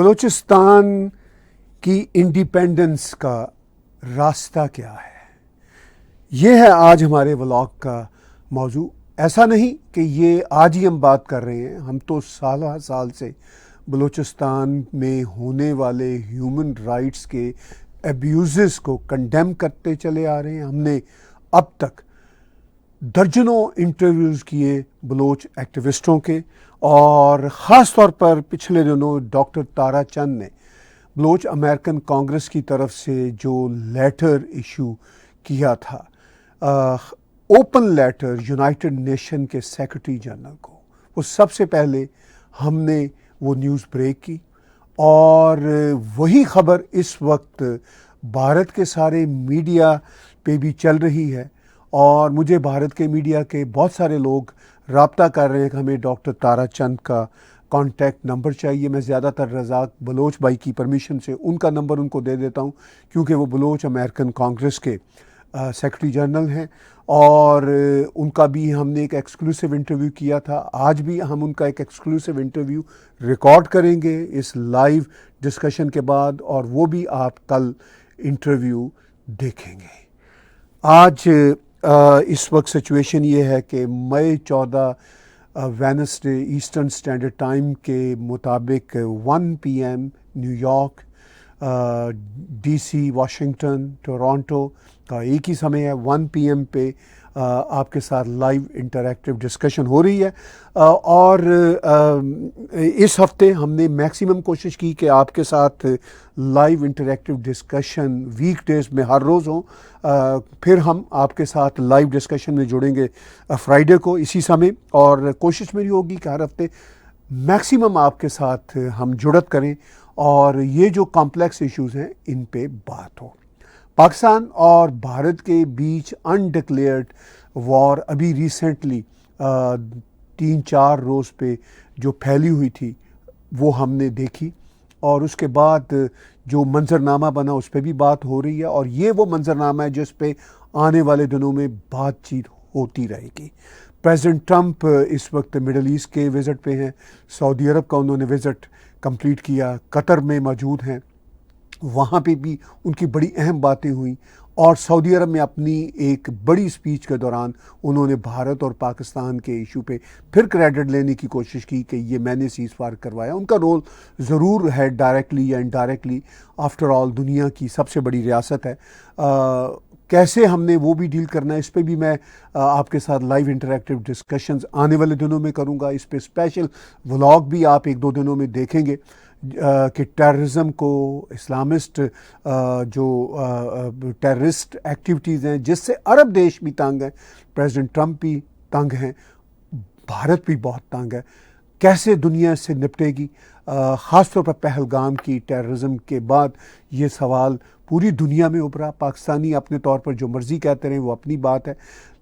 بلوچستان کی انڈیپینڈنس کا راستہ کیا ہے، یہ ہے آج ہمارے ولاگ کا موضوع۔ ایسا نہیں کہ یہ آج ہی ہم بات کر رہے ہیں، ہم تو سالہ سال سے بلوچستان میں ہونے والے ہیومن رائٹس کے ایبیوزز کو کنڈیم کرتے چلے آ رہے ہیں۔ ہم نے اب تک درجنوں انٹرویوز کیے بلوچ ایکٹیوسٹوں کے، اور خاص طور پر پچھلے دنوں ڈاکٹر تارا چند نے بلوچ امریکن کانگریس کی طرف سے جو لیٹر ایشو کیا تھا، اوپن لیٹر یونائٹڈ نیشن کے سیکرٹری جنرل کو، وہ سب سے پہلے ہم نے وہ نیوز بریک کی، اور وہی خبر اس وقت بھارت کے سارے میڈیا پہ بھی چل رہی ہے، اور مجھے بھارت کے میڈیا کے بہت سارے لوگ رابطہ کر رہے ہیں کہ ہمیں ڈاکٹر تارا چند کا کانٹیکٹ نمبر چاہیے۔ میں زیادہ تر رزاق بلوچ بھائی کی پرمیشن سے ان کا نمبر ان کو دے دیتا ہوں، کیونکہ وہ بلوچ امریکن کانگریس کے سیکرٹری جنرل ہیں، اور ان کا بھی ہم نے ایک ایکسکلوسیو انٹرویو کیا تھا۔ آج بھی ہم ان کا ایک ایکسکلوسیو انٹرویو ریکارڈ کریں گے اس لائیو ڈسکشن کے بعد، اور وہ بھی آپ کل انٹرویو دیکھیں گے۔ آج اس وقت سچویشن یہ ہے کہ May 14 Wednesday Eastern Standard Time کے مطابق 1 PM New York, D C, Washington, Toronto کا ایک ہی سمے ہے۔ 1 PM پہ آپ کے ساتھ لائیو انٹریکٹیو ڈسکشن ہو رہی ہے، اور اس ہفتے ہم نے میکسیمم کوشش کی کہ آپ کے ساتھ live interactive discussion weekdays میں ہر روز ہوں۔ پھر ہم آپ کے ساتھ لائیو ڈسکشن میں جڑیں گے فرائیڈے کو اسی سمے، اور کوشش میری ہوگی کہ ہر ہفتے میکسیمم آپ کے ساتھ ہم جڑت کریں، اور یہ جو کمپلیکس ایشوز ہیں ان پہ بات ہو۔ پاکستان اور بھارت کے بیچ انڈکلیئرڈ وار ابھی ریسنٹلی 3-4 روز پہ جو پھیلی ہوئی تھی وہ ہم نے دیکھی، اور اس کے بعد جو منظرنامہ بنا اس پہ بھی بات ہو رہی ہے، اور یہ وہ منظرنامہ ہے جس پہ آنے والے دنوں میں بات چیت ہوتی رہے گی۔ پریزیڈنٹ ٹرمپ اس وقت مڈل ایسٹ کے وزٹ پہ ہیں، سعودی عرب کا انہوں نے وزٹ کمپلیٹ کیا، قطر میں موجود ہیں، وہاں پہ بھی ان کی بڑی اہم باتیں ہوئیں، اور سعودی عرب میں اپنی ایک بڑی اسپیچ کے دوران انہوں نے بھارت اور پاکستان کے ایشو پہ پھر کریڈٹ لینے کی کوشش کی کہ یہ میں نے سیز فائر کروایا۔ ان کا رول ضرور ہے ڈائریکٹلی یا انڈائریکٹلی، آفٹر آل دنیا کی سب سے بڑی ریاست ہے۔ کیسے ہم نے وہ بھی ڈیل کرنا ہے، اس پہ بھی میں آپ کے ساتھ لائیو انٹریکٹیو ڈسکشنز آنے والے دنوں میں کروں گا۔ اس پہ اسپیشل ولاگ بھی آپ 1-2 دنوں میں دیکھیں گے کہ ٹیررزم کو، اسلامسٹ جو ٹیررسٹ ایکٹیویٹیز ہیں جس سے عرب دیش بھی تنگ ہیں، پریزیڈنٹ ٹرمپ بھی تنگ ہیں، بھارت بھی بہت تنگ ہے، کیسے دنیا اس سے نپٹے گی۔ خاص طور پر پہلگام کی ٹیررزم کے بعد یہ سوال پوری دنیا میں ابھرا۔ پاکستانی اپنے طور پر جو مرضی کہتے رہیں وہ اپنی بات ہے،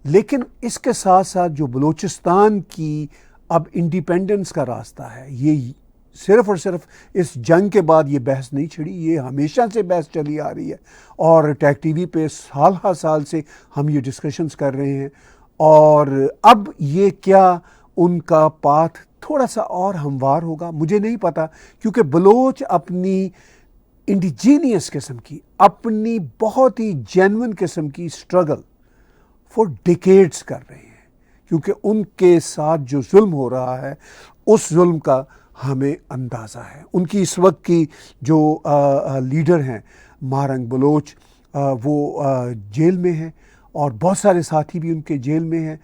لیکن اس کے ساتھ ساتھ جو بلوچستان کی اب انڈیپینڈنس کا راستہ ہے، یہ صرف اور صرف اس جنگ کے بعد یہ بحث نہیں چھڑی، یہ ہمیشہ سے بحث چلی آ رہی ہے، اور ٹیک ٹی وی پہ سال ہر سال سے ہم یہ ڈسکشنز کر رہے ہیں، اور اب یہ کیا ان کا پاتھ تھوڑا سا اور ہموار ہوگا، مجھے نہیں پتا، کیونکہ بلوچ اپنی انڈیجینیس قسم کی، اپنی بہت ہی جینون قسم کی اسٹرگل فور ڈیکیڈز کر رہے ہیں، کیونکہ ان کے ساتھ جو ظلم ہو رہا ہے اس ظلم کا ہمیں اندازہ ہے۔ ان کی اس وقت کی جو لیڈر ہیں مہارنگ بلوچ، وہ جیل میں ہیں، اور بہت سارے ساتھی بھی ان کے جیل میں ہیں۔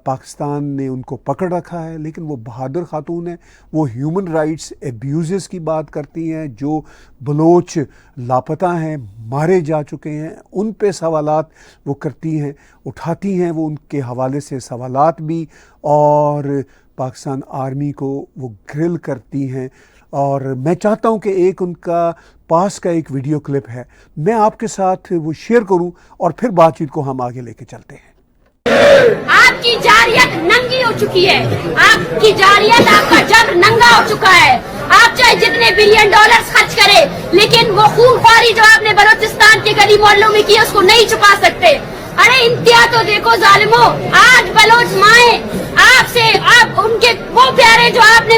پاکستان نے ان کو پکڑ رکھا ہے، لیکن وہ بہادر خاتون ہیں، وہ ہیومن رائٹس ایبیوزز کی بات کرتی ہیں، جو بلوچ لاپتہ ہیں، مارے جا چکے ہیں، ان پہ سوالات وہ کرتی ہیں، اٹھاتی ہیں وہ ان کے حوالے سے سوالات بھی، اور پاکستان آرمی کو وہ گرل کرتی ہیں۔ اور میں چاہتا ہوں کہ ایک ان کا پاس کا ایک ویڈیو کلپ ہے، میں آپ کے ساتھ وہ شیئر کروں، اور پھر بات چیت کو ہم آگے لے کے چلتے ہیں۔ آپ کی جاریت ننگی ہو چکی ہے، آپ کی جاریت، آپ کا جب ننگا ہو چکا ہے۔ آپ چاہے جتنے بلین ڈالرز خرچ کرے، لیکن وہ خون خواری جو آپ نے بلوچستان کے گلی محلوں میں کی اس کو نہیں چھپا سکتے۔ ارے انتہا تو دیکھو ظالموں، آج بلوچ مائیں آپ سے، آپ ان کے وہ پیارے جو آپ نے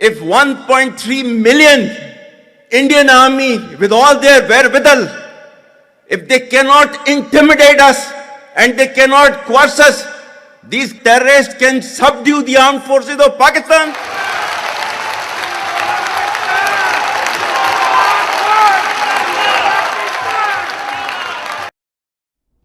If 1.3 million Indian army with all their wherewithal, if they cannot intimidate us and they cannot coerce us, these terrorists can subdue the armed forces of Pakistan.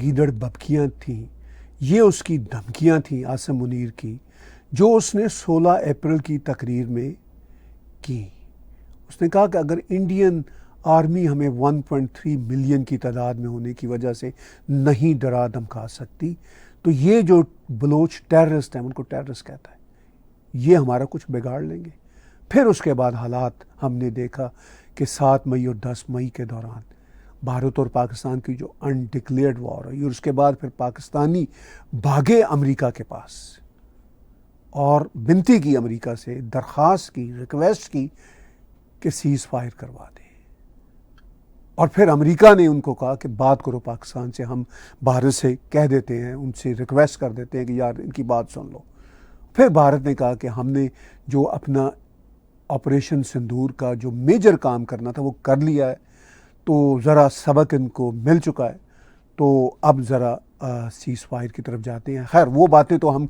گیدڑ ببکیاں تھیں، یہ اس کی دھمکیاں تھیں عاصم منیر کی، جو اس نے 16 اپریل کی تقریر میں کی۔ اس نے کہا کہ اگر انڈین آرمی ہمیں 1.3 ملین کی تعداد میں ہونے کی وجہ سے نہیں ڈرا دھمکا سکتی، تو یہ جو بلوچ ٹیررسٹ ہیں، ان کو ٹیررسٹ کہتا ہے، یہ ہمارا کچھ بگاڑ لیں گے۔ پھر اس کے بعد حالات ہم نے دیکھا کہ 7 مئی اور 10 مئی کے دوران بھارت اور پاکستان کی جو انڈکلیئرڈ وار ہوئی، اور اس کے بعد پھر پاکستانی بھاگے امریکہ کے پاس اور بنتی کی امریکہ سے، درخواست کی، ریکویسٹ کی کہ سیز فائر کروا دیں، اور پھر امریکہ نے ان کو کہا کہ بات کرو پاکستان سے، ہم بھارت سے کہہ دیتے ہیں، ان سے ریکویسٹ کر دیتے ہیں کہ یار ان کی بات سن لو۔ پھر بھارت نے کہا کہ ہم نے جو اپنا آپریشن سندور کا جو میجر کام کرنا تھا وہ کر لیا ہے، تو ذرا سبق ان کو مل چکا ہے، تو اب ذرا سیز فائر کی طرف جاتے ہیں۔ خیر وہ باتیں تو ہم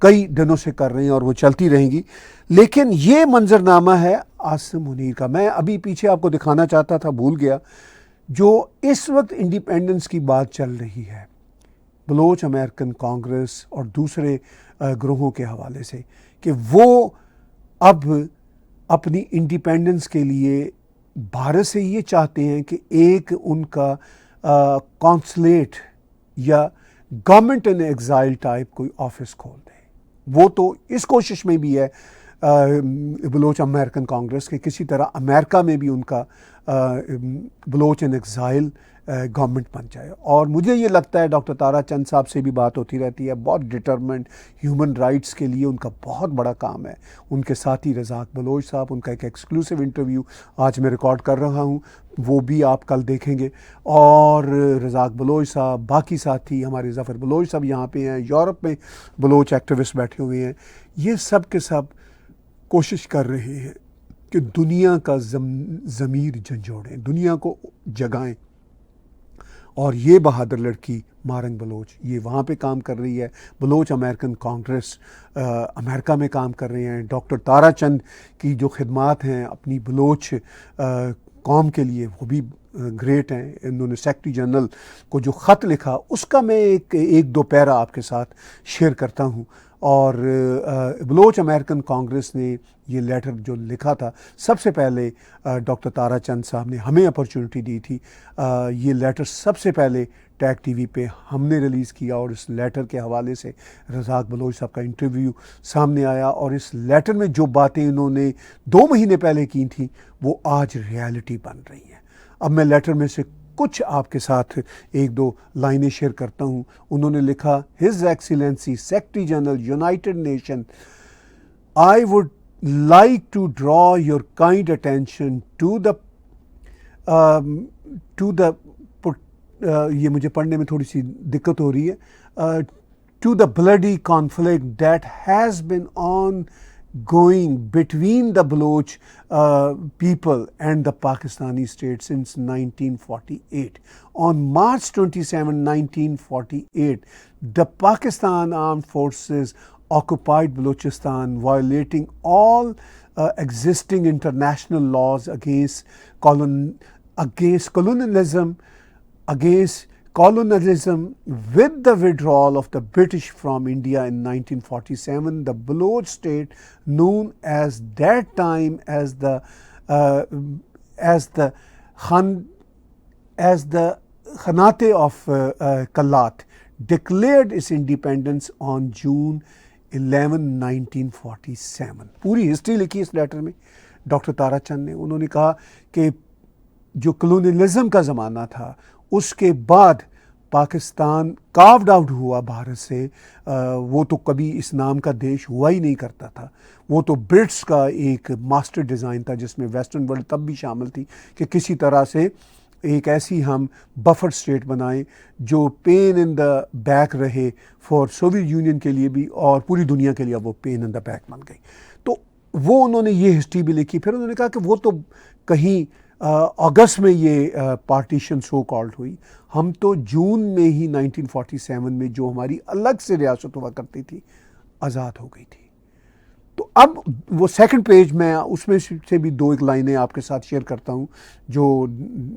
کئی دنوں سے کر رہے ہیں اور وہ چلتی رہیں گی، لیکن یہ منظرنامہ ہے عاصم منیر کا۔ میں ابھی پیچھے آپ کو دکھانا چاہتا تھا، بھول گیا، جو اس وقت انڈیپینڈنس کی بات چل رہی ہے بلوچ امریکن کانگریس اور دوسرے گروہوں کے حوالے سے، کہ وہ اب اپنی انڈیپینڈنس کے لیے بھارت سے یہ چاہتے ہیں کہ ایک ان کا کانسلیٹ یا گورنمنٹ ان ایگزائل ٹائپ کوئی آفس کھول دے۔ وہ تو اس کوشش میں بھی ہے بلوچ امریکن کانگریس کے کسی طرح امریکہ میں بھی ان کا بلوچ ان ایگزائل گورنمنٹ بن جائے۔ اور مجھے یہ لگتا ہے ڈاکٹر تارا چند صاحب سے بھی بات ہوتی رہتی ہے، بہت ڈٹرمنٹ، ہیومن رائٹس کے لیے ان کا بہت بڑا کام ہے۔ ان کے ساتھی رزاق بلوچ صاحب، ان کا ایک ایکسکلوسیو انٹرویو آج میں ریکارڈ کر رہا ہوں، وہ بھی آپ کل دیکھیں گے۔ اور رزاق بلوچ صاحب، باقی ساتھی ہمارے ظفر بلوچ صاحب یہاں پہ ہیں، یورپ میں بلوچ ایکٹیوسٹ بیٹھے ہوئے ہیں، یہ سب کے سب کوشش کر رہے ہیں کہ دنیا کا ضمیر جھنجھوڑیں، دنیا کو جگائیں۔ اور یہ بہادر لڑکی مارنگ بلوچ یہ وہاں پہ کام کر رہی ہے، بلوچ امریکن کانگریس امریکہ میں کام کر رہے ہیں۔ ڈاکٹر تارا چند کی جو خدمات ہیں اپنی بلوچ قوم کے لیے وہ بھی گریٹ ہیں۔ انہوں نے سیکرٹری جنرل کو جو خط لکھا اس کا میں ایک دو پیرا آپ کے ساتھ شیئر کرتا ہوں۔ اور بلوچ امریکن کانگریس نے یہ لیٹر جو لکھا تھا، سب سے پہلے ڈاکٹر تارا چند صاحب نے ہمیں اپرچونٹی دی تھی، یہ لیٹر سب سے پہلے ٹیگ ٹی وی پہ ہم نے ریلیز کیا، اور اس لیٹر کے حوالے سے رزاق بلوچ صاحب کا انٹرویو سامنے آیا، اور اس لیٹر میں جو باتیں انہوں نے 2 مہینے پہلے کی تھیں وہ آج ریالٹی بن رہی ہیں۔ اب میں لیٹر میں سے کچھ آپ کے ساتھ 1-2 لائنیں شیئر کرتا ہوں۔ انہوں نے لکھا، his Excellency secretary general United nation, I would like to draw your kind attention to the یہ مجھے پڑھنے میں تھوڑی سی دقت ہو رہی ہے، to the bloody conflict that has been ongoing between the Baloch people and the Pakistani state since 1948. On March 27, 1948, the Pakistan Armed Forces occupied Balochistan, violating all existing international laws against colonialism. With the withdrawal of the British from India in 1947, the Baloch state, known as that time as the Khanate of Kalat, declared its independence on June 11, 1947۔ پوری history لکھی اس letter میں doctor تارا چند نے۔ انہوں نے کہا کہ جو کلونیلزم کا زمانہ تھا اس کے بعد پاکستان کاروڈ آؤٹ ہوا بھارت سے، وہ تو کبھی اس نام کا دیش ہوا ہی نہیں کرتا تھا، وہ تو برٹس کا ایک ماسٹر ڈیزائن تھا جس میں ویسٹرن ورلڈ تب بھی شامل تھی کہ کسی طرح سے ایک ایسی ہم بفر اسٹیٹ بنائیں جو پین ان دا بیک رہے فار سوویت یونین کے لیے بھی اور پوری دنیا کے لیے، وہ پین ان دا بیک بن گئی۔ تو وہ انہوں نے یہ ہسٹری بھی لکھی۔ پھر انہوں نے کہا کہ وہ تو کہیں اگست میں یہ پارٹیشن سو کالڈ ہوئی، ہم تو جون میں ہی 1947 میں جو ہماری الگ سے ریاست ہوا کرتی تھی آزاد ہو گئی تھی۔ تو اب وہ سیکنڈ پیج میں اس میں سے بھی 2 لائنیں آپ کے ساتھ شیئر کرتا ہوں جو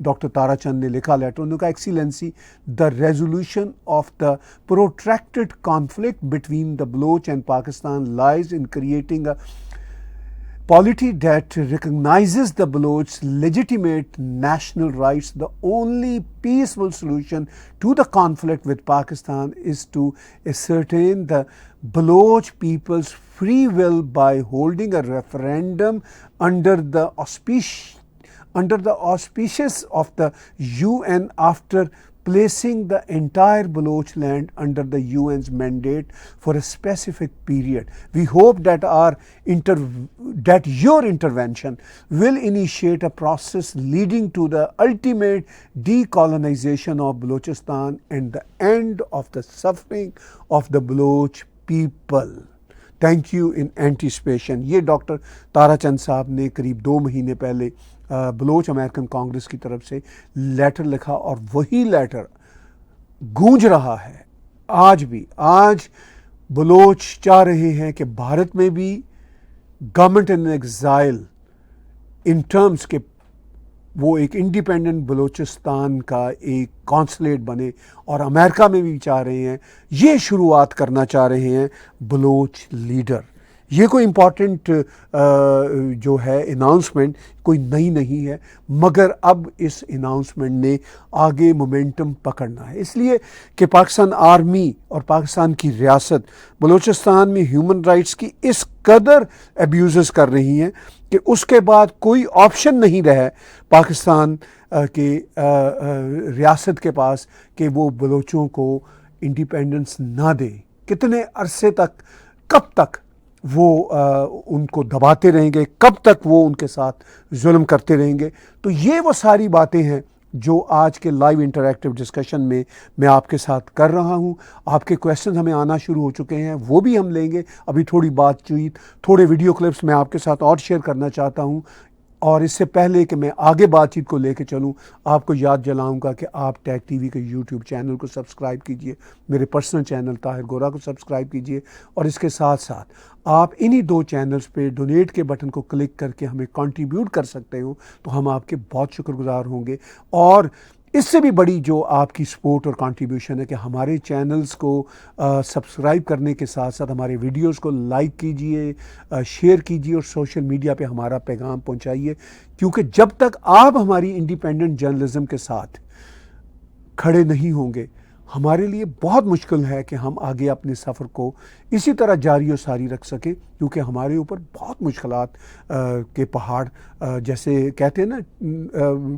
ڈاکٹر تارا چند نے لکھا لیٹر. انہوں نے کہا excellency the resolution of the protracted conflict between the Baloch and Pakistan lies in creating a polity that recognizes the Baloch's legitimate national rights. The only peaceful solution to the conflict with Pakistan is to ascertain the Baloch people's free will by holding a referendum under the auspices of the UN after placing the entire Baloch land under the UN's mandate for a specific period. We hope that your intervention will initiate a process leading to the ultimate decolonization of Balochistan and the end of the suffering of the Baloch people. Thank you in anticipation. یہ doctor تارا چند صاحب نے قریب 2 مہینے پہلے Baloch American Congress کی طرف سے لیٹر لکھا اور وہی لیٹر گونج رہا ہے آج بھی. آج بلوچ چاہ رہے ہیں کہ بھارت میں بھی government in exile in terms کہ وہ ایک انڈیپینڈنٹ بلوچستان کا ایک کانسلیٹ بنے، اور امریکہ میں بھی چاہ رہے ہیں، یہ شروعات کرنا چاہ رہے ہیں بلوچ لیڈر. یہ کوئی امپورٹنٹ جو ہے اناؤنسمنٹ کوئی نئی نہیں ہے، مگر اب اس اناؤنسمنٹ نے آگے مومنٹم پکڑنا ہے، اس لیے کہ پاکستان آرمی اور پاکستان کی ریاست بلوچستان میں ہیومن رائٹس کی اس قدر ایبیوزز کر رہی ہیں کہ اس کے بعد کوئی آپشن نہیں رہا پاکستان کے ریاست کے پاس کہ وہ بلوچوں کو انڈیپینڈنس نہ دے. کتنے عرصے تک، کب تک وہ ان کو دباتے رہیں گے، کب تک وہ ان کے ساتھ ظلم کرتے رہیں گے. تو یہ وہ ساری باتیں ہیں جو آج کے لائیو انٹریکٹیو ڈسکشن میں آپ کے ساتھ کر رہا ہوں. آپ کے کویسچنز ہمیں آنا شروع ہو چکے ہیں، وہ بھی ہم لیں گے. ابھی تھوڑی بات چیت، تھوڑے ویڈیو کلپس میں آپ کے ساتھ اور شیئر کرنا چاہتا ہوں. اور اس سے پہلے کہ میں آگے بات چیت کو لے کے چلوں، آپ کو یاد دلاؤں گا کہ آپ ٹیگ ٹی وی کے یوٹیوب چینل کو سبسکرائب کیجئے، میرے پرسنل چینل طاہر گورا کو سبسکرائب کیجئے، اور اس کے ساتھ ساتھ آپ انہی 2 چینلز پہ ڈونیٹ کے بٹن کو کلک کر کے ہمیں کنٹریبیوٹ کر سکتے ہو، تو ہم آپ کے بہت شکر گزار ہوں گے. اور اس سے بھی بڑی جو آپ کی سپورٹ اور کنٹریبیوشن ہے کہ ہمارے چینلز کو سبسکرائب کرنے کے ساتھ ساتھ ہمارے ویڈیوز کو لائک کیجئے، شیئر کیجئے اور سوشل میڈیا پہ ہمارا پیغام پہنچائیے، کیونکہ جب تک آپ ہماری انڈیپینڈنٹ جرنلزم کے ساتھ کھڑے نہیں ہوں گے، ہمارے لیے بہت مشکل ہے کہ ہم آگے اپنے سفر کو اسی طرح جاری و ساری رکھ سکیں، کیونکہ ہمارے اوپر بہت مشکلات کے پہاڑ جیسے کہتے ہیں نا،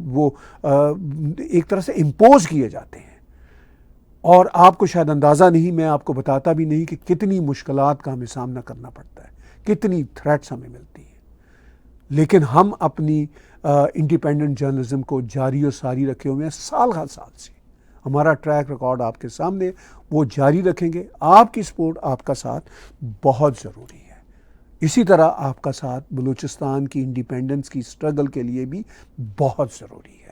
وہ ایک طرح سے امپوز کیے جاتے ہیں. اور آپ کو شاید اندازہ نہیں، میں آپ کو بتاتا بھی نہیں کہ کتنی مشکلات کا ہمیں سامنا کرنا پڑتا ہے، کتنی تھریٹس ہمیں ملتی ہیں. لیکن ہم اپنی انڈیپینڈنٹ جرنلزم کو جاری و ساری رکھے ہوئے ہیں سال ہر سال سے. ہمارا ٹریک ریکارڈ آپ کے سامنے، وہ جاری رکھیں گے. آپ کی سپورٹ، آپ کا ساتھ بہت ضروری ہے. اسی طرح آپ کا ساتھ بلوچستان کی انڈیپینڈنس کی سٹرگل کے لیے بھی بہت ضروری ہے.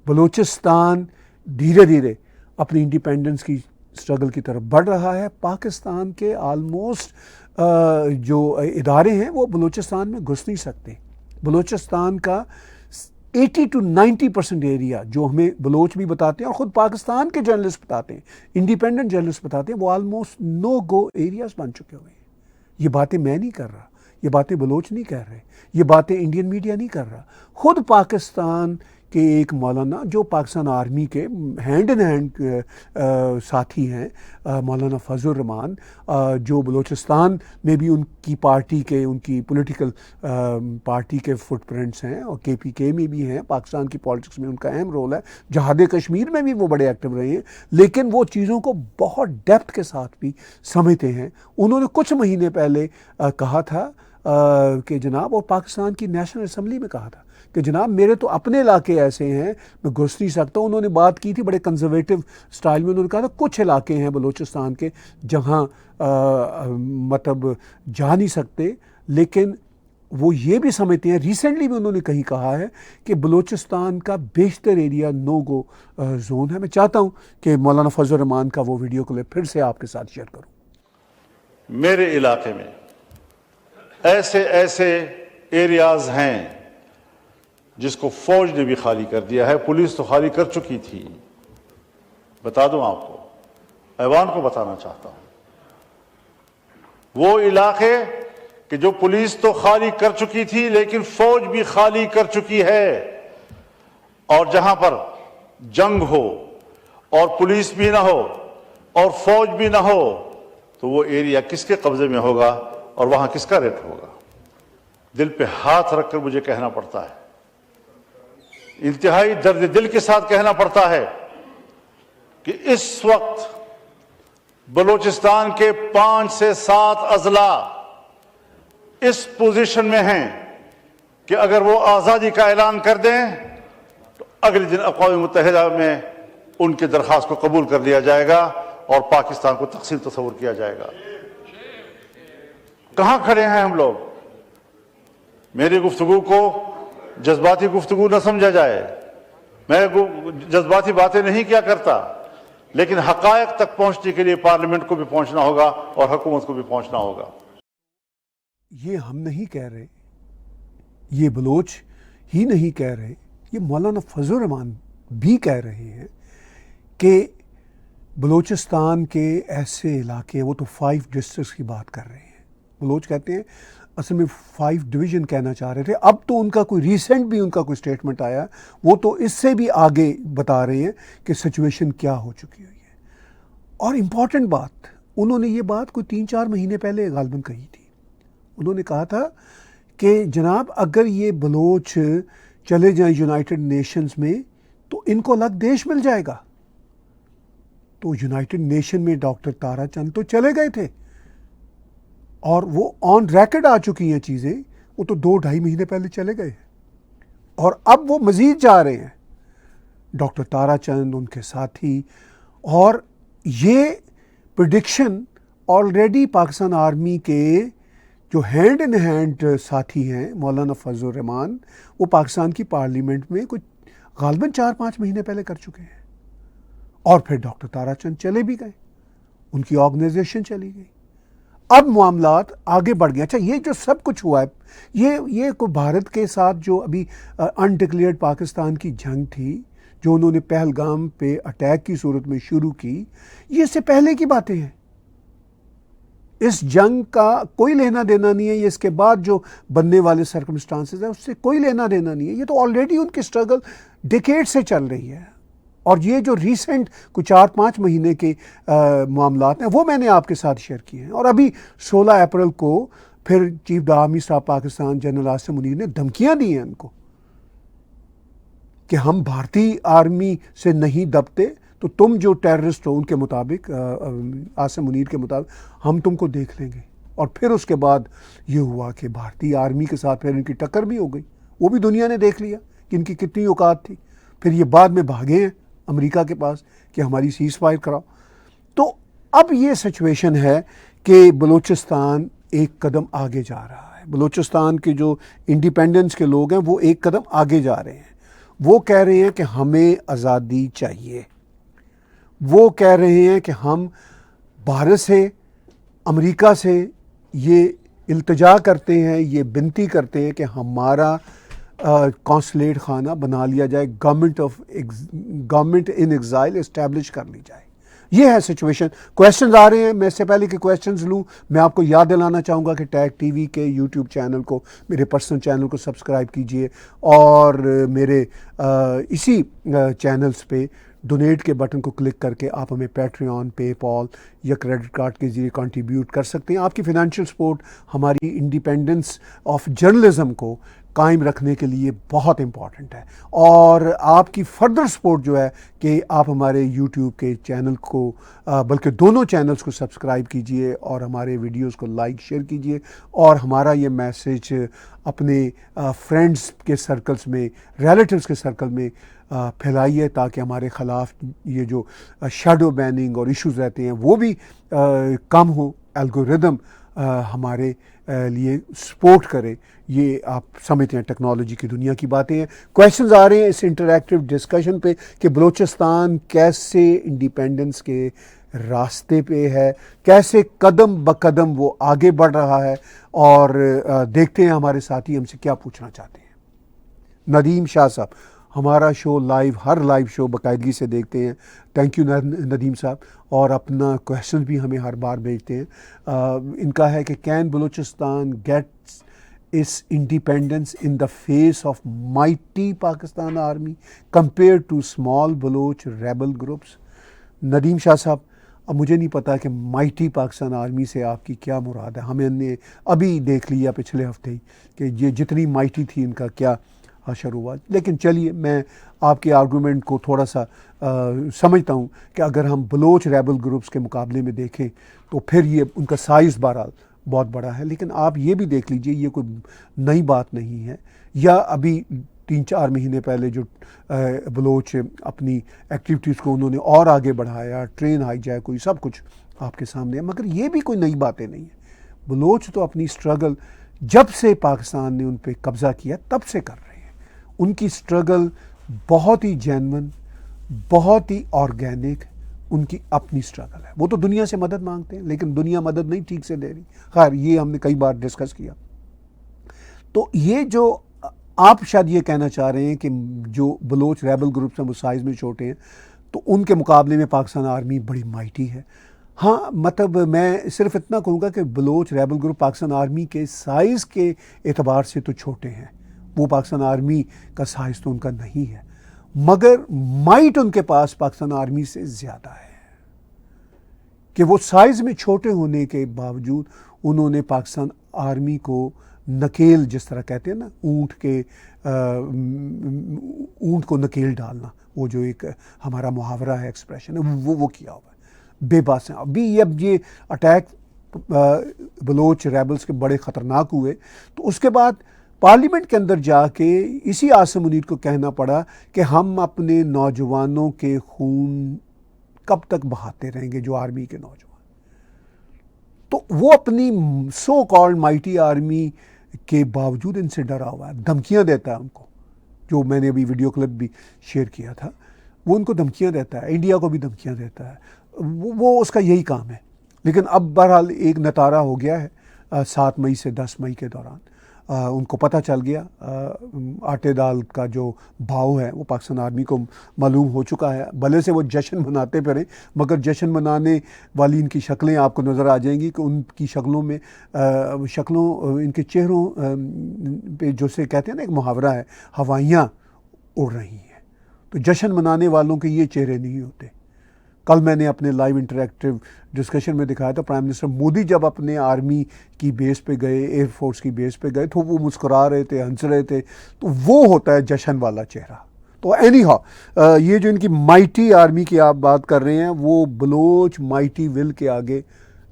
بلوچستان دھیرے دھیرے اپنی انڈیپینڈنس کی سٹرگل کی طرف بڑھ رہا ہے. پاکستان کے آلموسٹ جو ادارے ہیں وہ بلوچستان میں گھس نہیں سکتے. بلوچستان کا 80 to 90% ایریا جو ہمیں بلوچ بھی بتاتے ہیں اور خود پاکستان کے جرنلسٹ بتاتے ہیں، انڈیپینڈنٹ جرنلسٹ بتاتے ہیں، وہ آلموسٹ نو گو ایریاز بن چکے ہوئے ہیں. یہ باتیں میں نہیں کر رہا، یہ باتیں بلوچ نہیں کہہ رہے، یہ باتیں انڈین میڈیا نہیں کر رہا. خود پاکستان کے ایک مولانا جو پاکستان آرمی کے ہینڈ ان ہینڈ ساتھی ہیں، مولانا فضل الرحمان، جو بلوچستان میں بھی ان کی پارٹی کے، ان کی پولیٹیکل پارٹی کے فٹ پرنٹس ہیں، اور KPK میں بھی ہیں. پاکستان کی پالیٹکس میں ان کا اہم رول ہے. جہاد کشمیر میں بھی وہ بڑے ایکٹیو رہے ہیں، لیکن وہ چیزوں کو بہت ڈیپتھ کے ساتھ بھی سمجھتے ہیں. انہوں نے کچھ مہینے پہلے کہا تھا کہ جناب، اور پاکستان کی نیشنل اسمبلی میں کہا تھا کہ جناب میرے تو اپنے علاقے ایسے ہیں میں گھس نہیں سکتا. انہوں نے بات کی تھی بڑے کنزرویٹو سٹائل میں. انہوں نے کہا تھا کچھ علاقے ہیں بلوچستان کے جہاں مطلب جا نہیں سکتے، لیکن وہ یہ بھی سمجھتے ہیں. ریسنٹلی بھی انہوں نے کہا ہے کہ بلوچستان کا بیشتر ایریا نو گو زون ہے. میں چاہتا ہوں کہ مولانا فضل الرحمان کا وہ ویڈیو کلپ پھر سے آپ کے ساتھ شیئر کروں. میرے علاقے میں ایسے ایسے ایریاز ہیں جس کو فوج نے بھی خالی کر دیا ہے. پولیس تو خالی کر چکی تھی. بتا دوں آپ کو, ایوان کو بتانا چاہتا ہوں, وہ علاقے کہ جو پولیس تو خالی کر چکی تھی لیکن فوج بھی خالی کر چکی ہے, اور جہاں پر جنگ ہو اور پولیس بھی نہ ہو اور فوج بھی نہ ہو تو وہ ایریا کس کے قبضے میں ہوگا اور وہاں کس کا ریٹ ہوگا؟ دل پہ ہاتھ رکھ کر مجھے کہنا پڑتا ہے, انتہائی درد دل کے ساتھ کہنا پڑتا ہے کہ اس وقت بلوچستان کے 5 سے 7 اضلاع اس پوزیشن میں ہیں کہ اگر وہ آزادی کا اعلان کر دیں تو اگلے دن اقوام متحدہ میں ان کی درخواست کو قبول کر لیا جائے گا اور پاکستان کو تقسیم تصور کیا جائے گا. کہاں کھڑے ہیں ہم لوگ؟ میری گفتگو کو جذباتی گفتگو نہ سمجھا جائے, میں جذباتی باتیں نہیں کیا کرتا, لیکن حقائق تک پہنچنے کے لیے پارلیمنٹ کو بھی پہنچنا ہوگا اور حکومت کو بھی پہنچنا ہوگا. یہ ہم نہیں کہہ رہے, یہ بلوچ ہی نہیں کہہ رہے, یہ مولانا فضل الرحمان بھی کہہ رہے ہیں کہ بلوچستان کے ایسے علاقے, وہ تو 5 ڈسٹرکٹس کی بات کر رہے ہیں. بلوچ کہتے ہیں, اصل میں 5 ڈویژن کہنا چاہ رہے تھے. اب تو ان کا کوئی ریسنٹ بھی ان کا کوئی سٹیٹمنٹ آیا, وہ تو اس سے بھی آگے بتا رہے ہیں کہ سچویشن کیا ہو چکی ہوئی ہے. اور امپورٹنٹ بات, انہوں نے یہ بات کوئی 3-4 مہینے پہلے غالباً کہی تھی. انہوں نے کہا تھا کہ جناب اگر یہ بلوچ چلے جائیں یونائٹڈ نیشنز میں تو ان کو الگ دیش مل جائے گا. تو یونائٹڈ نیشن میں ڈاکٹر تارا چند تو چلے گئے تھے اور وہ آن ریکڈ آ چکی ہیں چیزیں, وہ تو 2-2.5 مہینے پہلے چلے گئے اور اب وہ مزید جا رہے ہیں, ڈاکٹر تارا چند, ان کے ساتھی. اور یہ پریڈکشن آلریڈی پاکستان آرمی کے جو ہینڈ ان ہینڈ ساتھی ہیں مولانا فضل الرحمان, وہ پاکستان کی پارلیمنٹ میں کچھ غالباً 4-5 مہینے پہلے کر چکے ہیں. اور پھر ڈاکٹر تارا چند چلے بھی گئے, ان کی آرگنائزیشن چلی گئی. اب معاملات آگے بڑھ گئے. اچھا, یہ جو سب کچھ ہوا ہے, یہ کوئی بھارت کے ساتھ جو ابھی انڈکلیئرڈ پاکستان کی جنگ تھی جو انہوں نے پہلگام پہ اٹیک کی صورت میں شروع کی, یہ اس سے پہلے کی باتیں ہیں. اس جنگ کا کوئی لینا دینا نہیں ہے, یہ اس کے بعد جو بننے والے سرکمسٹانسز ہیں اس سے کوئی لینا دینا نہیں ہے. یہ تو آلریڈی ان کی اسٹرگل ڈیکیڈ سے چل رہی ہے. اور یہ جو ریسنٹ کچھ 4-5 مہینے کے معاملات ہیں وہ میں نے آپ کے ساتھ شیئر کیے ہیں. اور ابھی 16 اپریل کو پھر chief army staff Pakistan general Asim Munir نے دھمکیاں دی ہیں ان کو کہ ہم بھارتی آرمی سے نہیں دبتے تو تم جو ٹیررسٹ ہو ان کے مطابق, عاصم منیر کے مطابق, ہم تم کو دیکھ لیں گے. اور پھر اس کے بعد یہ ہوا کہ بھارتی آرمی کے ساتھ پھر ان کی ٹکر بھی ہو گئی. وہ بھی دنیا نے دیکھ لیا کہ ان کی کتنی اوقات تھی. پھر یہ بعد میں بھاگے ہیں امریکہ کے پاس کہ ہماری سیز فائر کراؤ. تو اب یہ سچویشن ہے کہ بلوچستان ایک قدم آگے جا رہا ہے. بلوچستان کے جو انڈیپینڈنس کے لوگ ہیں وہ ایک قدم آگے جا رہے ہیں. وہ کہہ رہے ہیں کہ ہمیں آزادی چاہیے. وہ کہہ رہے ہیں کہ ہم بھارت سے, امریکہ سے یہ التجا کرتے ہیں, یہ بنتی کرتے ہیں کہ ہمارا کونسلیٹ خانہ بنا لیا جائے, گورنمنٹ ان ایگزائل اسٹیبلش کر لی جائے. یہ ہے سچویشن. کویسچنز آ رہے ہیں. میں اس سے پہلے کہ کویسچنز لوں, میں آپ کو یاد دلانا چاہوں گا کہ ٹیگ ٹی وی کے یوٹیوب چینل کو, میرے پرسنل چینل کو سبسکرائب کیجئے, اور میرے اسی چینلز پہ ڈونیٹ کے بٹن کو کلک کر کے آپ ہمیں پیٹریون, پے پال یا کریڈٹ کارڈ کے ذریعے کنٹریبیوٹ کر سکتے ہیں. آپ کی فنانشیل سپورٹ ہماری انڈیپینڈنس آف جرنلزم کو قائم رکھنے کے لیے بہت امپورٹنٹ ہے. اور آپ کی فردر سپورٹ جو ہے کہ آپ ہمارے یوٹیوب کے چینل کو, بلکہ دونوں چینلز کو سبسکرائب کیجئے اور ہمارے ویڈیوز کو لائک شیئر کیجئے, اور ہمارا یہ میسیج اپنے فرینڈز کے سرکلز میں, ریلیٹیوز کے سرکل میں پھیلائیے تاکہ ہمارے خلاف یہ جو شیڈو بیننگ اور ایشوز رہتے ہیں وہ بھی کم ہو, الگوریدم ہمارے لیے سپورٹ کرے. یہ آپ سمجھتے ہیں ٹیکنالوجی کی دنیا کی باتیں ہیں. کویشچنز آ رہے ہیں اس انٹریکٹیو ڈسکشن پہ کہ بلوچستان کیسے انڈیپینڈنس کے راستے پہ ہے, کیسے قدم بقدم وہ آگے بڑھ رہا ہے, اور دیکھتے ہیں ہمارے ساتھی ہم سے کیا پوچھنا چاہتے ہیں. ندیم شاہ صاحب, ہمارا شو لائیو, ہر لائیو شو باقاعدگی سے دیکھتے ہیں. تھینک یو ندیم صاحب, اور اپنا کویشچن بھی ہمیں ہر بار بھیجتے ہیں. ان کا ہے کہ can Balochistan gets its independence in the face of mighty Pakistan army compared to small Baloch rebel groups. Nadeem Shah sahab, اب مجھے نہیں پتا کہ مائٹی پاکستان آرمی سے آپ کی کیا مراد ہے. ہمیں نے ابھی دیکھ لیا پچھلے ہفتے ہی کہ یہ جتنی مائٹی تھی ان کا کیا حشر ہوا. لیکن چلیے, میں آپ کے آرگومنٹ کو تھوڑا سا سمجھتا ہوں کہ اگر ہم بلوچ ریبل گروپس کے مقابلے میں دیکھیں تو پھر یہ ان کا سائز بہرحال بہت بڑا ہے. لیکن آپ یہ بھی دیکھ لیجئے, یہ کوئی نئی بات نہیں ہے. یا ابھی 3-4 مہینے پہلے جو بلوچ اپنی ایکٹیویٹیز کو انہوں نے اور آگے بڑھایا, ٹرین ہائی جیک کوئی, سب کچھ آپ کے سامنے ہے. مگر یہ بھی کوئی نئی باتیں نہیں ہیں. بلوچ تو اپنی سٹرگل جب سے پاکستان نے ان پہ قبضہ کیا تب سے کر رہے ہیں. ان کی سٹرگل بہت ہی جینون, بہت ہی آرگینک, ان کی اپنی سٹرگل ہے. وہ تو دنیا سے مدد مانگتے ہیں لیکن دنیا مدد نہیں ٹھیک سے دے رہی. خیر, یہ ہم نے کئی بار ڈسکس کیا. تو یہ جو آپ شاید یہ کہنا چاہ رہے ہیں کہ جو بلوچ ریبل گروپس ہیں وہ سائز میں چھوٹے ہیں, تو ان کے مقابلے میں پاکستان آرمی بڑی مائٹی ہے. ہاں, مطلب میں صرف اتنا کہوں گا کہ Baloch rebel group Pakistan army کے سائز کے اعتبار سے تو چھوٹے ہیں. وہ پاکستان آرمی کا سائز تو ان کا نہیں ہے, مگر مائٹ ان کے پاس پاکستان آرمی سے زیادہ ہے. کہ وہ سائز میں چھوٹے ہونے کے باوجود انہوں نے پاکستان آرمی کو نکیل, جس طرح کہتے ہیں نا اونٹ کو نکیل ڈالنا, وہ جو ایک ہمارا محاورہ ہے, ایکسپریشن ہے, وہ کیا ہوا ہے. بے باس ہیں. ابھی اب یہ اٹیک بلوچ ریبلز کے بڑے خطرناک ہوئے تو اس کے بعد پارلیمنٹ کے اندر جا کے اسی عاصم منیر کو کہنا پڑا کہ ہم اپنے نوجوانوں کے خون کب تک بہاتے رہیں گے, جو آرمی کے نوجوان. تو وہ اپنی سو کالڈ مائٹی آرمی کے باوجود ان سے ڈرا ہوا ہے, دھمکیاں دیتا ہے ان کو. جو میں نے ابھی ویڈیو کلپ بھی شیئر کیا تھا, وہ ان کو دھمکیاں دیتا ہے, انڈیا کو بھی دھمکیاں دیتا ہے. وہ اس کا یہی کام ہے. لیکن اب بہرحال ایک نتارہ ہو گیا ہے 7 مئی سے 10 مئی کے دوران. ان کو پتہ چل گیا, آٹے دال کا جو بھاؤ ہے وہ پاکستان آرمی کو معلوم ہو چکا ہے. بھلے سے وہ جشن مناتے پھریں, مگر جشن منانے والی ان کی شکلیں آپ کو نظر آ جائیں گی کہ ان کی شکلوں میں ان کے چہروں پہ جو سے کہتے ہیں نا ایک محاورہ ہے, ہوائیاں اڑ رہی ہیں. تو جشن منانے والوں کے یہ چہرے نہیں ہوتے. کل میں نے اپنے لائیو انٹریکٹیو ڈسکشن میں دکھایا تھا, پرائم منسٹر مودی جب اپنے آرمی کی بیس پہ گئے, ایئر فورس کی بیس پہ گئے, تو وہ مسکرا رہے تھے, ہنس رہے تھے. تو وہ ہوتا ہے جشن والا چہرہ. تو اینی ہاؤ, یہ جو ان کی مائٹی آرمی کی آپ بات کر رہے ہیں, وہ بلوچ مائٹی ول کے آگے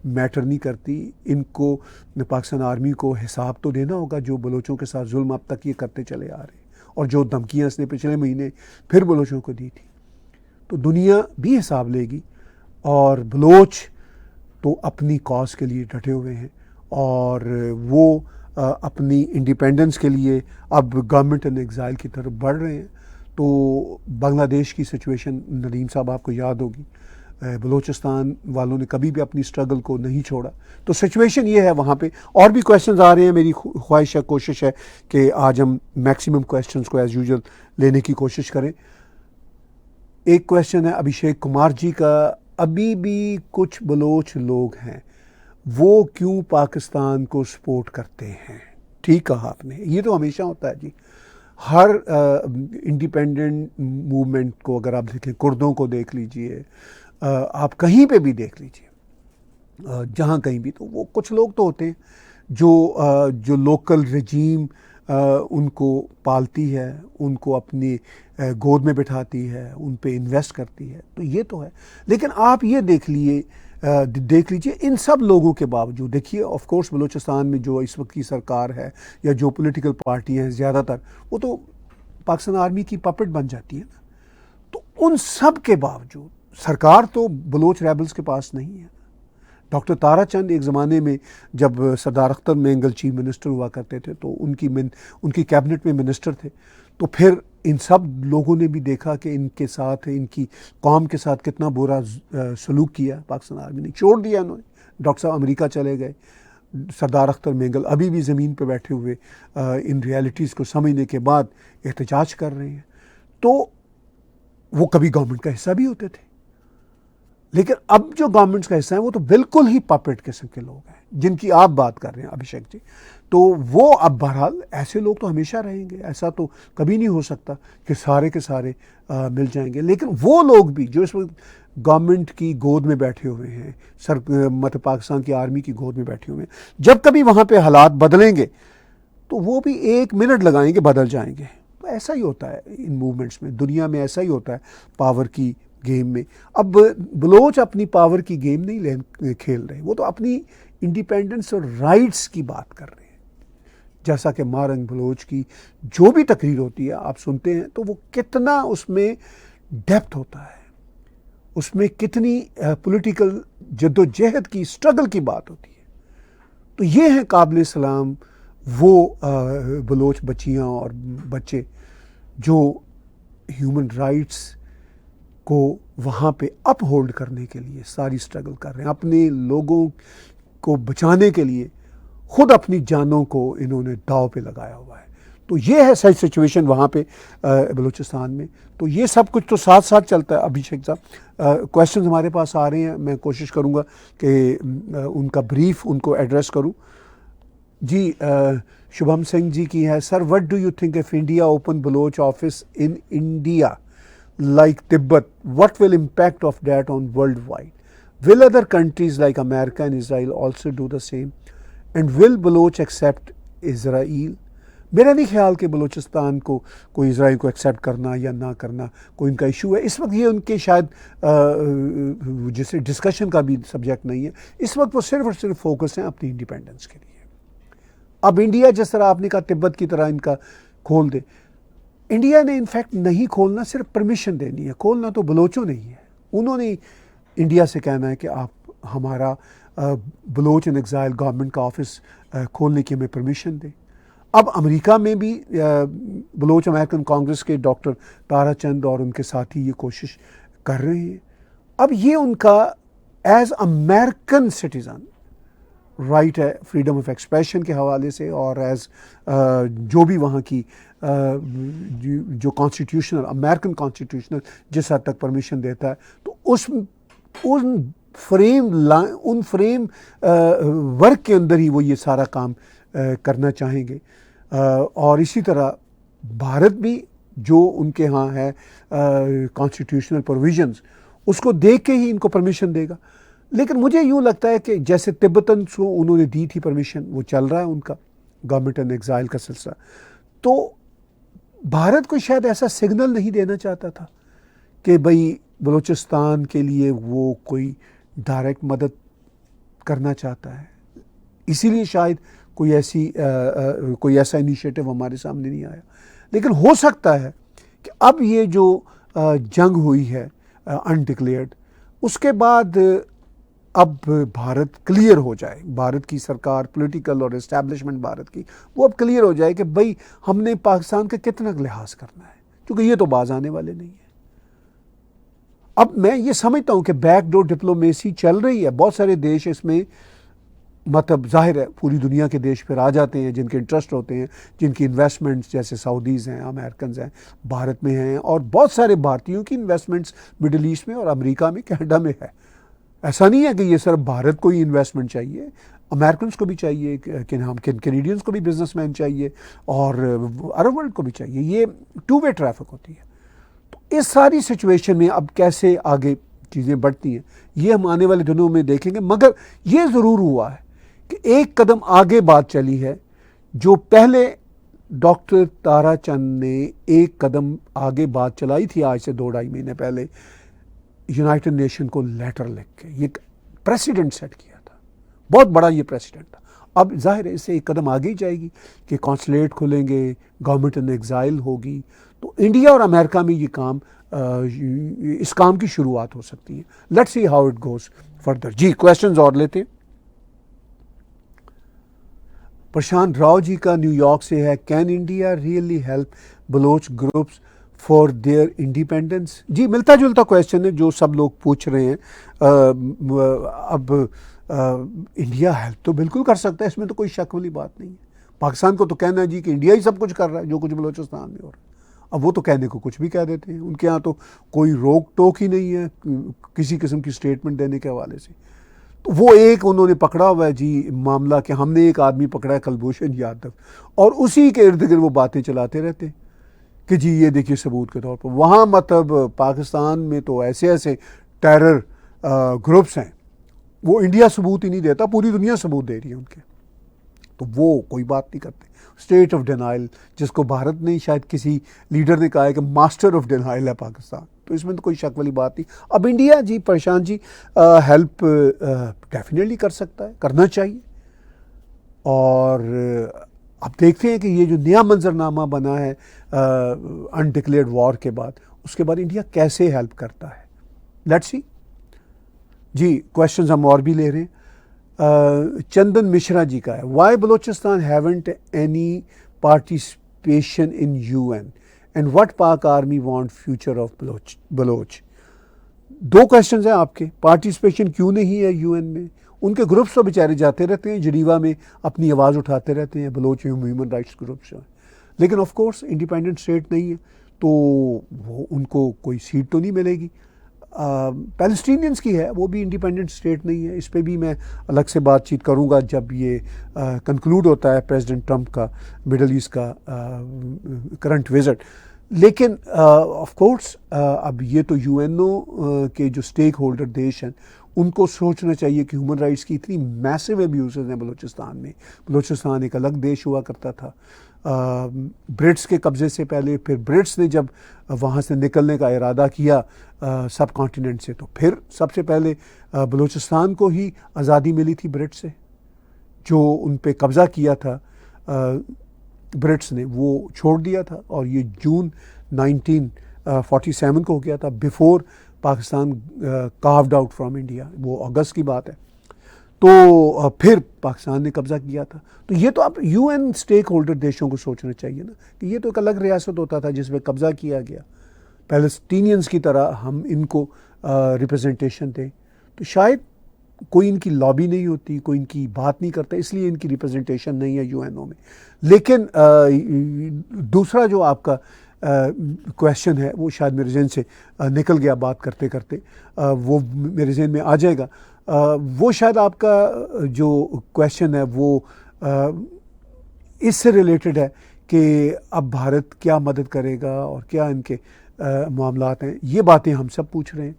میٹر نہیں کرتی. ان کو پاکستان آرمی کو حساب تو دینا ہوگا جو بلوچوں کے ساتھ ظلم اب تک یہ کرتے چلے آ رہے ہیں, اور جو دھمکیاں اس نے پچھلے مہینے پھر بلوچوں کو دی تھی. تو دنیا بھی حساب لے گی. اور بلوچ تو اپنی کاز کے لیے ڈٹے ہوئے ہیں, اور وہ اپنی انڈیپینڈنس کے لیے اب گورنمنٹ ان ایگزائل کی طرف بڑھ رہے ہیں. تو بنگلہ دیش کی سچویشن ندیم صاحب آپ کو یاد ہوگی, بلوچستان والوں نے کبھی بھی اپنی سٹرگل کو نہیں چھوڑا. تو سچویشن یہ ہے وہاں پہ. اور بھی کویشچنز آ رہے ہیں, میری خواہش ہے, کوشش ہے کہ آج ہم میکسیمم کویشچنز کو ایز یوزول لینے کی کوشش کریں. ایک کویشچن ہے ابھیشیک کمار جی کا, ابھی بھی کچھ بلوچ لوگ ہیں وہ کیوں پاکستان کو سپورٹ کرتے ہیں. ٹھیک کہا آپ نے, یہ تو ہمیشہ ہوتا ہے جی. ہر انڈیپینڈنٹ موومنٹ کو اگر آپ دیکھیں, کردوں کو دیکھ لیجئے, آپ کہیں پہ بھی دیکھ لیجئے, جہاں کہیں بھی, تو وہ کچھ لوگ تو ہوتے ہیں جو لوکل رجیم ان کو پالتی ہے, ان کو اپنی گود میں بٹھاتی ہے, ان پہ انویسٹ کرتی ہے. تو یہ تو ہے. لیکن آپ یہ دیکھ لیجئے ان سب لوگوں کے باوجود, دیکھیے آف کورس بلوچستان میں جو اس وقت کی سرکار ہے یا جو پولیٹیکل پارٹیاں ہیں زیادہ تر, وہ تو پاکستان آرمی کی پپٹ بن جاتی ہے نا. تو ان سب کے باوجود سرکار تو بلوچ ریبلز کے پاس نہیں ہے. ڈاکٹر تارا چند ایک زمانے میں جب سردار اختر مینگل چیف منسٹر ہوا کرتے تھے تو ان کی کیبنٹ میں منسٹر تھے، تو پھر ان سب لوگوں نے بھی دیکھا کہ ان کے ساتھ، ان کی قوم کے ساتھ کتنا برا سلوک کیا پاکستان آرمی نے، چھوڑ دیا انہوں نے، ڈاکٹر صاحب امریکہ چلے گئے، سردار اختر مینگل ابھی بھی زمین پہ بیٹھے ہوئے ان ریالٹیز کو سمجھنے کے بعد احتجاج کر رہے ہیں، تو وہ کبھی گورنمنٹ کا حصہ بھی ہوتے تھے، لیکن اب جو گورنمنٹس کا حصہ ہیں وہ تو بالکل ہی پاپٹ قسم کے لوگ ہیں جن کی آپ بات کر رہے ہیں ابھیشیک جی، تو وہ اب بہرحال ایسے لوگ تو ہمیشہ رہیں گے، ایسا تو کبھی نہیں ہو سکتا کہ سارے کے سارے مل جائیں گے، لیکن وہ لوگ بھی جو اس وقت گورنمنٹ کی گود میں بیٹھے ہوئے ہیں، مطلب پاکستان کی آرمی کی گود میں بیٹھے ہوئے ہیں، جب کبھی وہاں پہ حالات بدلیں گے تو وہ بھی 1 منٹ لگائیں گے، بدل جائیں گے۔ ایسا ہی ہوتا ہے ان موومنٹس میں، دنیا میں ایسا ہی ہوتا ہے پاور کی گیم میں۔ اب بلوچ اپنی پاور کی گیم نہیں کھیل رہے، وہ تو اپنی انڈیپینڈنس اور رائٹس کی بات کر رہے ہیں۔ جیسا کہ مارنگ بلوچ کی جو بھی تقریر ہوتی ہے آپ سنتے ہیں تو وہ کتنا اس میں ڈیپتھ ہوتا ہے، اس میں کتنی پولیٹیکل جد و جہد کی، اسٹرگل کی بات ہوتی ہے۔ تو یہ ہیں قابل سلام وہ بلوچ بچیاں اور بچے جو ہیومن رائٹس کو وہاں پہ اپ ہولڈ کرنے کے لیے ساری اسٹرگل کر رہے ہیں، اپنے لوگوں کو بچانے کے لیے خود اپنی جانوں کو انہوں نے داؤ پہ لگایا ہوا ہے۔ تو یہ ہے سچ سچویشن وہاں پہ بلوچستان میں۔ تو یہ سب کچھ تو ساتھ ساتھ چلتا ہے۔ ابھیشیک صاحب کویشچنز ہمارے پاس آ رہے ہیں، میں کوشش کروں گا کہ ان کا بریف ان کو ایڈریس کروں۔ جی شبھم سنگھ جی کی ہے، sir what do you think if India open Baloch office in India like Tibet, what will impact of that on worldwide? Will other countries like America and Israel also do the same? And will Baloch accept Israel? میرا نہیں خیال کہ بلوچستان کو کوئی اسرائیل کو accept کرنا یا نہ کرنا کوئی ان کا ایشو ہے اس وقت۔ یہ ان کے شاید جسے ڈسکشن کا بھی سبجیکٹ نہیں ہے اس وقت، وہ صرف اور صرف فوکس ہیں اپنی انڈیپینڈنس کے لیے۔ اب انڈیا جس طرح آپ نے کہا تبت کی طرح ان کا کھول دے، انڈیا نے انفیکٹ نہیں کھولنا، صرف پرمیشن دینی ہے، کھولنا تو بلوچوں نے ہی ہے۔ انہوں نے انڈیا سے کہنا ہے کہ آپ ہمارا بلوچ ان ایگزائل گورنمنٹ کا آفس کھولنے کی ہمیں پرمیشن دیں۔ اب امریکہ میں بھی بلوچ امریکن کانگریس کے ڈاکٹر تارا چند اور ان کے ساتھی یہ کوشش کر رہے ہیں۔ اب یہ ان کا ایز امیرکن سٹیزن رائٹ ہے فریڈم آف ایکسپریشن کے حوالے سے، اور ایز جو بھی وہاں کی جو کانسٹیٹیوشنل امریکن کانسٹیٹیوشنل جس حد تک پرمیشن دیتا ہے، تو ان فریم ورک کے اندر ہی وہ یہ سارا کام کرنا چاہیں گے۔ اور اسی طرح بھارت بھی جو ان کے ہاں ہے کانسٹیٹیوشنل پروویژنز، اس کو دیکھ کے ہی ان کو پرمیشن دے گا۔ لیکن مجھے یوں لگتا ہے کہ جیسے تبتنس کو انہوں نے دی تھی پرمیشن، وہ چل رہا ہے ان کا گورنمنٹ ان ایگزائل کا سلسلہ، تو بھارت کو شاید ایسا سگنل نہیں دینا چاہتا تھا کہ بھئی بلوچستان کے لیے وہ کوئی ڈائریکٹ مدد کرنا چاہتا ہے، اسی لیے شاید کوئی ایسا انیشیٹو ہمارے سامنے نہیں آیا۔ لیکن ہو سکتا ہے کہ اب یہ جو جنگ ہوئی ہے انڈکلیئرڈ، اس کے بعد اب بھارت کلیئر ہو جائے، بھارت کی سرکار پولیٹیکل اور اسٹیبلشمنٹ بھارت کی وہ اب کلیئر ہو جائے کہ بھئی ہم نے پاکستان کا کتنا لحاظ کرنا ہے، کیونکہ یہ تو باز آنے والے نہیں ہیں۔ اب میں یہ سمجھتا ہوں کہ بیک ڈور ڈپلومیسی چل رہی ہے، بہت سارے دیش اس میں، مطلب ظاہر ہے پوری دنیا کے دیش پھر آ جاتے ہیں جن کے انٹرسٹ ہوتے ہیں، جن کی انویسٹمنٹس جیسے سعودیز ہیں، امریکنز ہیں، بھارت میں ہیں، اور بہت سارے بھارتیوں کی انویسٹمنٹس مڈل ایسٹ میں اور امریکہ میں، کینیڈا میں ہے۔ ایسا نہیں ہے کہ یہ صرف بھارت کو ہی انویسٹمنٹ چاہیے، امریکنز کو بھی چاہیے، کینیڈینز کو بھی بزنس مین چاہیے، اور عرب ورلڈ کو بھی چاہیے۔ یہ ٹو وے ٹریفک ہوتی ہے۔ تو اس ساری سچویشن میں اب کیسے آگے چیزیں بڑھتی ہیں یہ ہم آنے والے دنوں میں دیکھیں گے، مگر یہ ضرور ہوا ہے کہ ایک قدم آگے بات چلی ہے۔ جو پہلے ڈاکٹر تارا چند نے ایک قدم آگے بات چلائی تھی آج سے 2-2.5 مہینے پہلے، یونائٹڈ نیشن کو لیٹر لکھ کے یہ پریسیڈنٹ سیٹ کیا تھا، بہت بڑا یہ پریسیڈنٹ تھا۔ اب ظاہر ہے اس سے ایک قدم آگے ہی جائے گی کہ کانسولیٹ کھلیں گے، گورنمنٹ ان ایگزائل ہوگی، تو انڈیا اور امریکہ میں یہ کام اس کام کی شروعات ہو سکتی ہے۔ Let's see how it goes further. جی کوشچنز اور لیتے ہیں. پرشانت راؤ جی کا نیو یارک سے ہے, can India really help Baloch groups for their independence? جی ملتا جلتا کویشچن ہے جو سب لوگ پوچھ رہے ہیں. اب انڈیا ہیلپ تو بالکل کر سکتا ہے, اس میں تو کوئی شک والی بات نہیں ہے. پاکستان کو تو کہنا ہے جی کہ انڈیا ہی سب کچھ کر رہا ہے جو کچھ بلوچستان میں ہو رہا ہے. اب وہ تو کہنے کو کچھ بھی کہہ دیتے ہیں, ان کے ہاں تو کوئی روک ٹوک ہی نہیں ہے کسی قسم کی اسٹیٹمنٹ دینے کے حوالے سے. تو وہ ایک انہوں نے پکڑا ہوا ہے جی معاملہ کہ ہم نے ایک آدمی پکڑا ہے کلبھوشن یادو, اور اسی کے ارد گرد وہ باتیں چلاتے رہتے ہیں کہ جی یہ دیکھیے ثبوت کے طور پر. وہاں مطلب پاکستان میں تو ایسے ایسے ٹیرر گروپس ہیں, وہ انڈیا ثبوت ہی نہیں دیتا, پوری دنیا ثبوت دے رہی ہے ان کے, تو وہ کوئی بات نہیں کرتے. اسٹیٹ آف ڈینائل جس کو بھارت نے شاید کسی لیڈر نے کہا ہے کہ ماسٹر آف ڈینائل ہے پاکستان, تو اس میں تو کوئی شک والی بات نہیں. اب انڈیا جی پرشانت جی ہیلپ ڈیفینیٹلی کر سکتا ہے, کرنا چاہیے. اور اب دیکھتے ہیں کہ یہ جو نیا منظرنامہ بنا ہے انڈکلیئرڈ وار کے بعد, اس کے بعد انڈیا کیسے ہیلپ کرتا ہے. Let's C. جی کویشچنز ہم اور بھی لے رہے ہیں. چندن مشرا جی کا ہے, why Balochistan haven't any participation in U N and what Pak army want future of Baloch. دو کویشچنز ہیں آپ کے. پارٹیسپیشن کیوں نہیں ہے یو این میں؟ ان کے گروپس تو بیچارے جاتے رہتے ہیں جنیوا میں, اپنی آواز اٹھاتے رہتے ہیں بلوچ ہیومن رائٹس گروپس ہیں, لیکن آف کورس انڈیپینڈنٹ اسٹیٹ نہیں ہے تو وہ ان کو کوئی سیٹ تو نہیں ملے گی. پیلسٹینینس کی ہے, وہ بھی انڈیپینڈنٹ اسٹیٹ نہیں ہے. اس پہ بھی میں الگ سے بات چیت کروں گا جب یہ کنکلوڈ ہوتا ہے پریزیڈنٹ ٹرمپ کا مڈل ایسٹ کا کرنٹ وزٹ. لیکن آف کورس اب یہ تو یو این او کے جو اسٹیک ہولڈر دیش ہیں ان کو سوچنا چاہیے کہ ہیومن رائٹس کی اتنی میسو ابیوزز ہیں بلوچستان میں. بلوچستان ایک الگ دیش ہوا کرتا تھا برٹس کے قبضے سے پہلے, پھر برٹس نے جب وہاں سے نکلنے کا ارادہ کیا سب کانٹیننٹ سے, تو پھر سب سے پہلے بلوچستان کو ہی آزادی ملی تھی برٹس سے. جو ان پہ قبضہ کیا تھا برٹس نے وہ چھوڑ دیا تھا, اور یہ جون 1947 کو ہو گیا تھا, before Pakistan carved out from India. وہ اگست کی بات ہے. تو پھر پاکستان نے قبضہ کیا تھا. تو یہ تو اب یو این اسٹیک ہولڈر دیشوں کو سوچنا چاہیے نا کہ یہ تو ایک الگ ریاست ہوتا تھا جس میں قبضہ کیا گیا. پیلسٹینینس کی طرح ہم ان کو ریپرزنٹیشن دیں, تو شاید کوئی ان کی لابی نہیں ہوتی, کوئی ان کی بات نہیں کرتا, اس لیے ان کی ریپرزنٹیشن نہیں ہے یو این او میں. لیکن دوسرا جو آپ کا کویشچن ہے وہ شاید میرے ذہن سے نکل گیا بات کرتے کرتے, وہ میرے ذہن میں آ جائے گا. وہ شاید آپ کا جو کویشچن ہے وہ اس سے ریلیٹڈ ہے کہ اب بھارت کیا مدد کرے گا اور کیا ان کے معاملات ہیں. یہ باتیں ہم سب پوچھ رہے ہیں,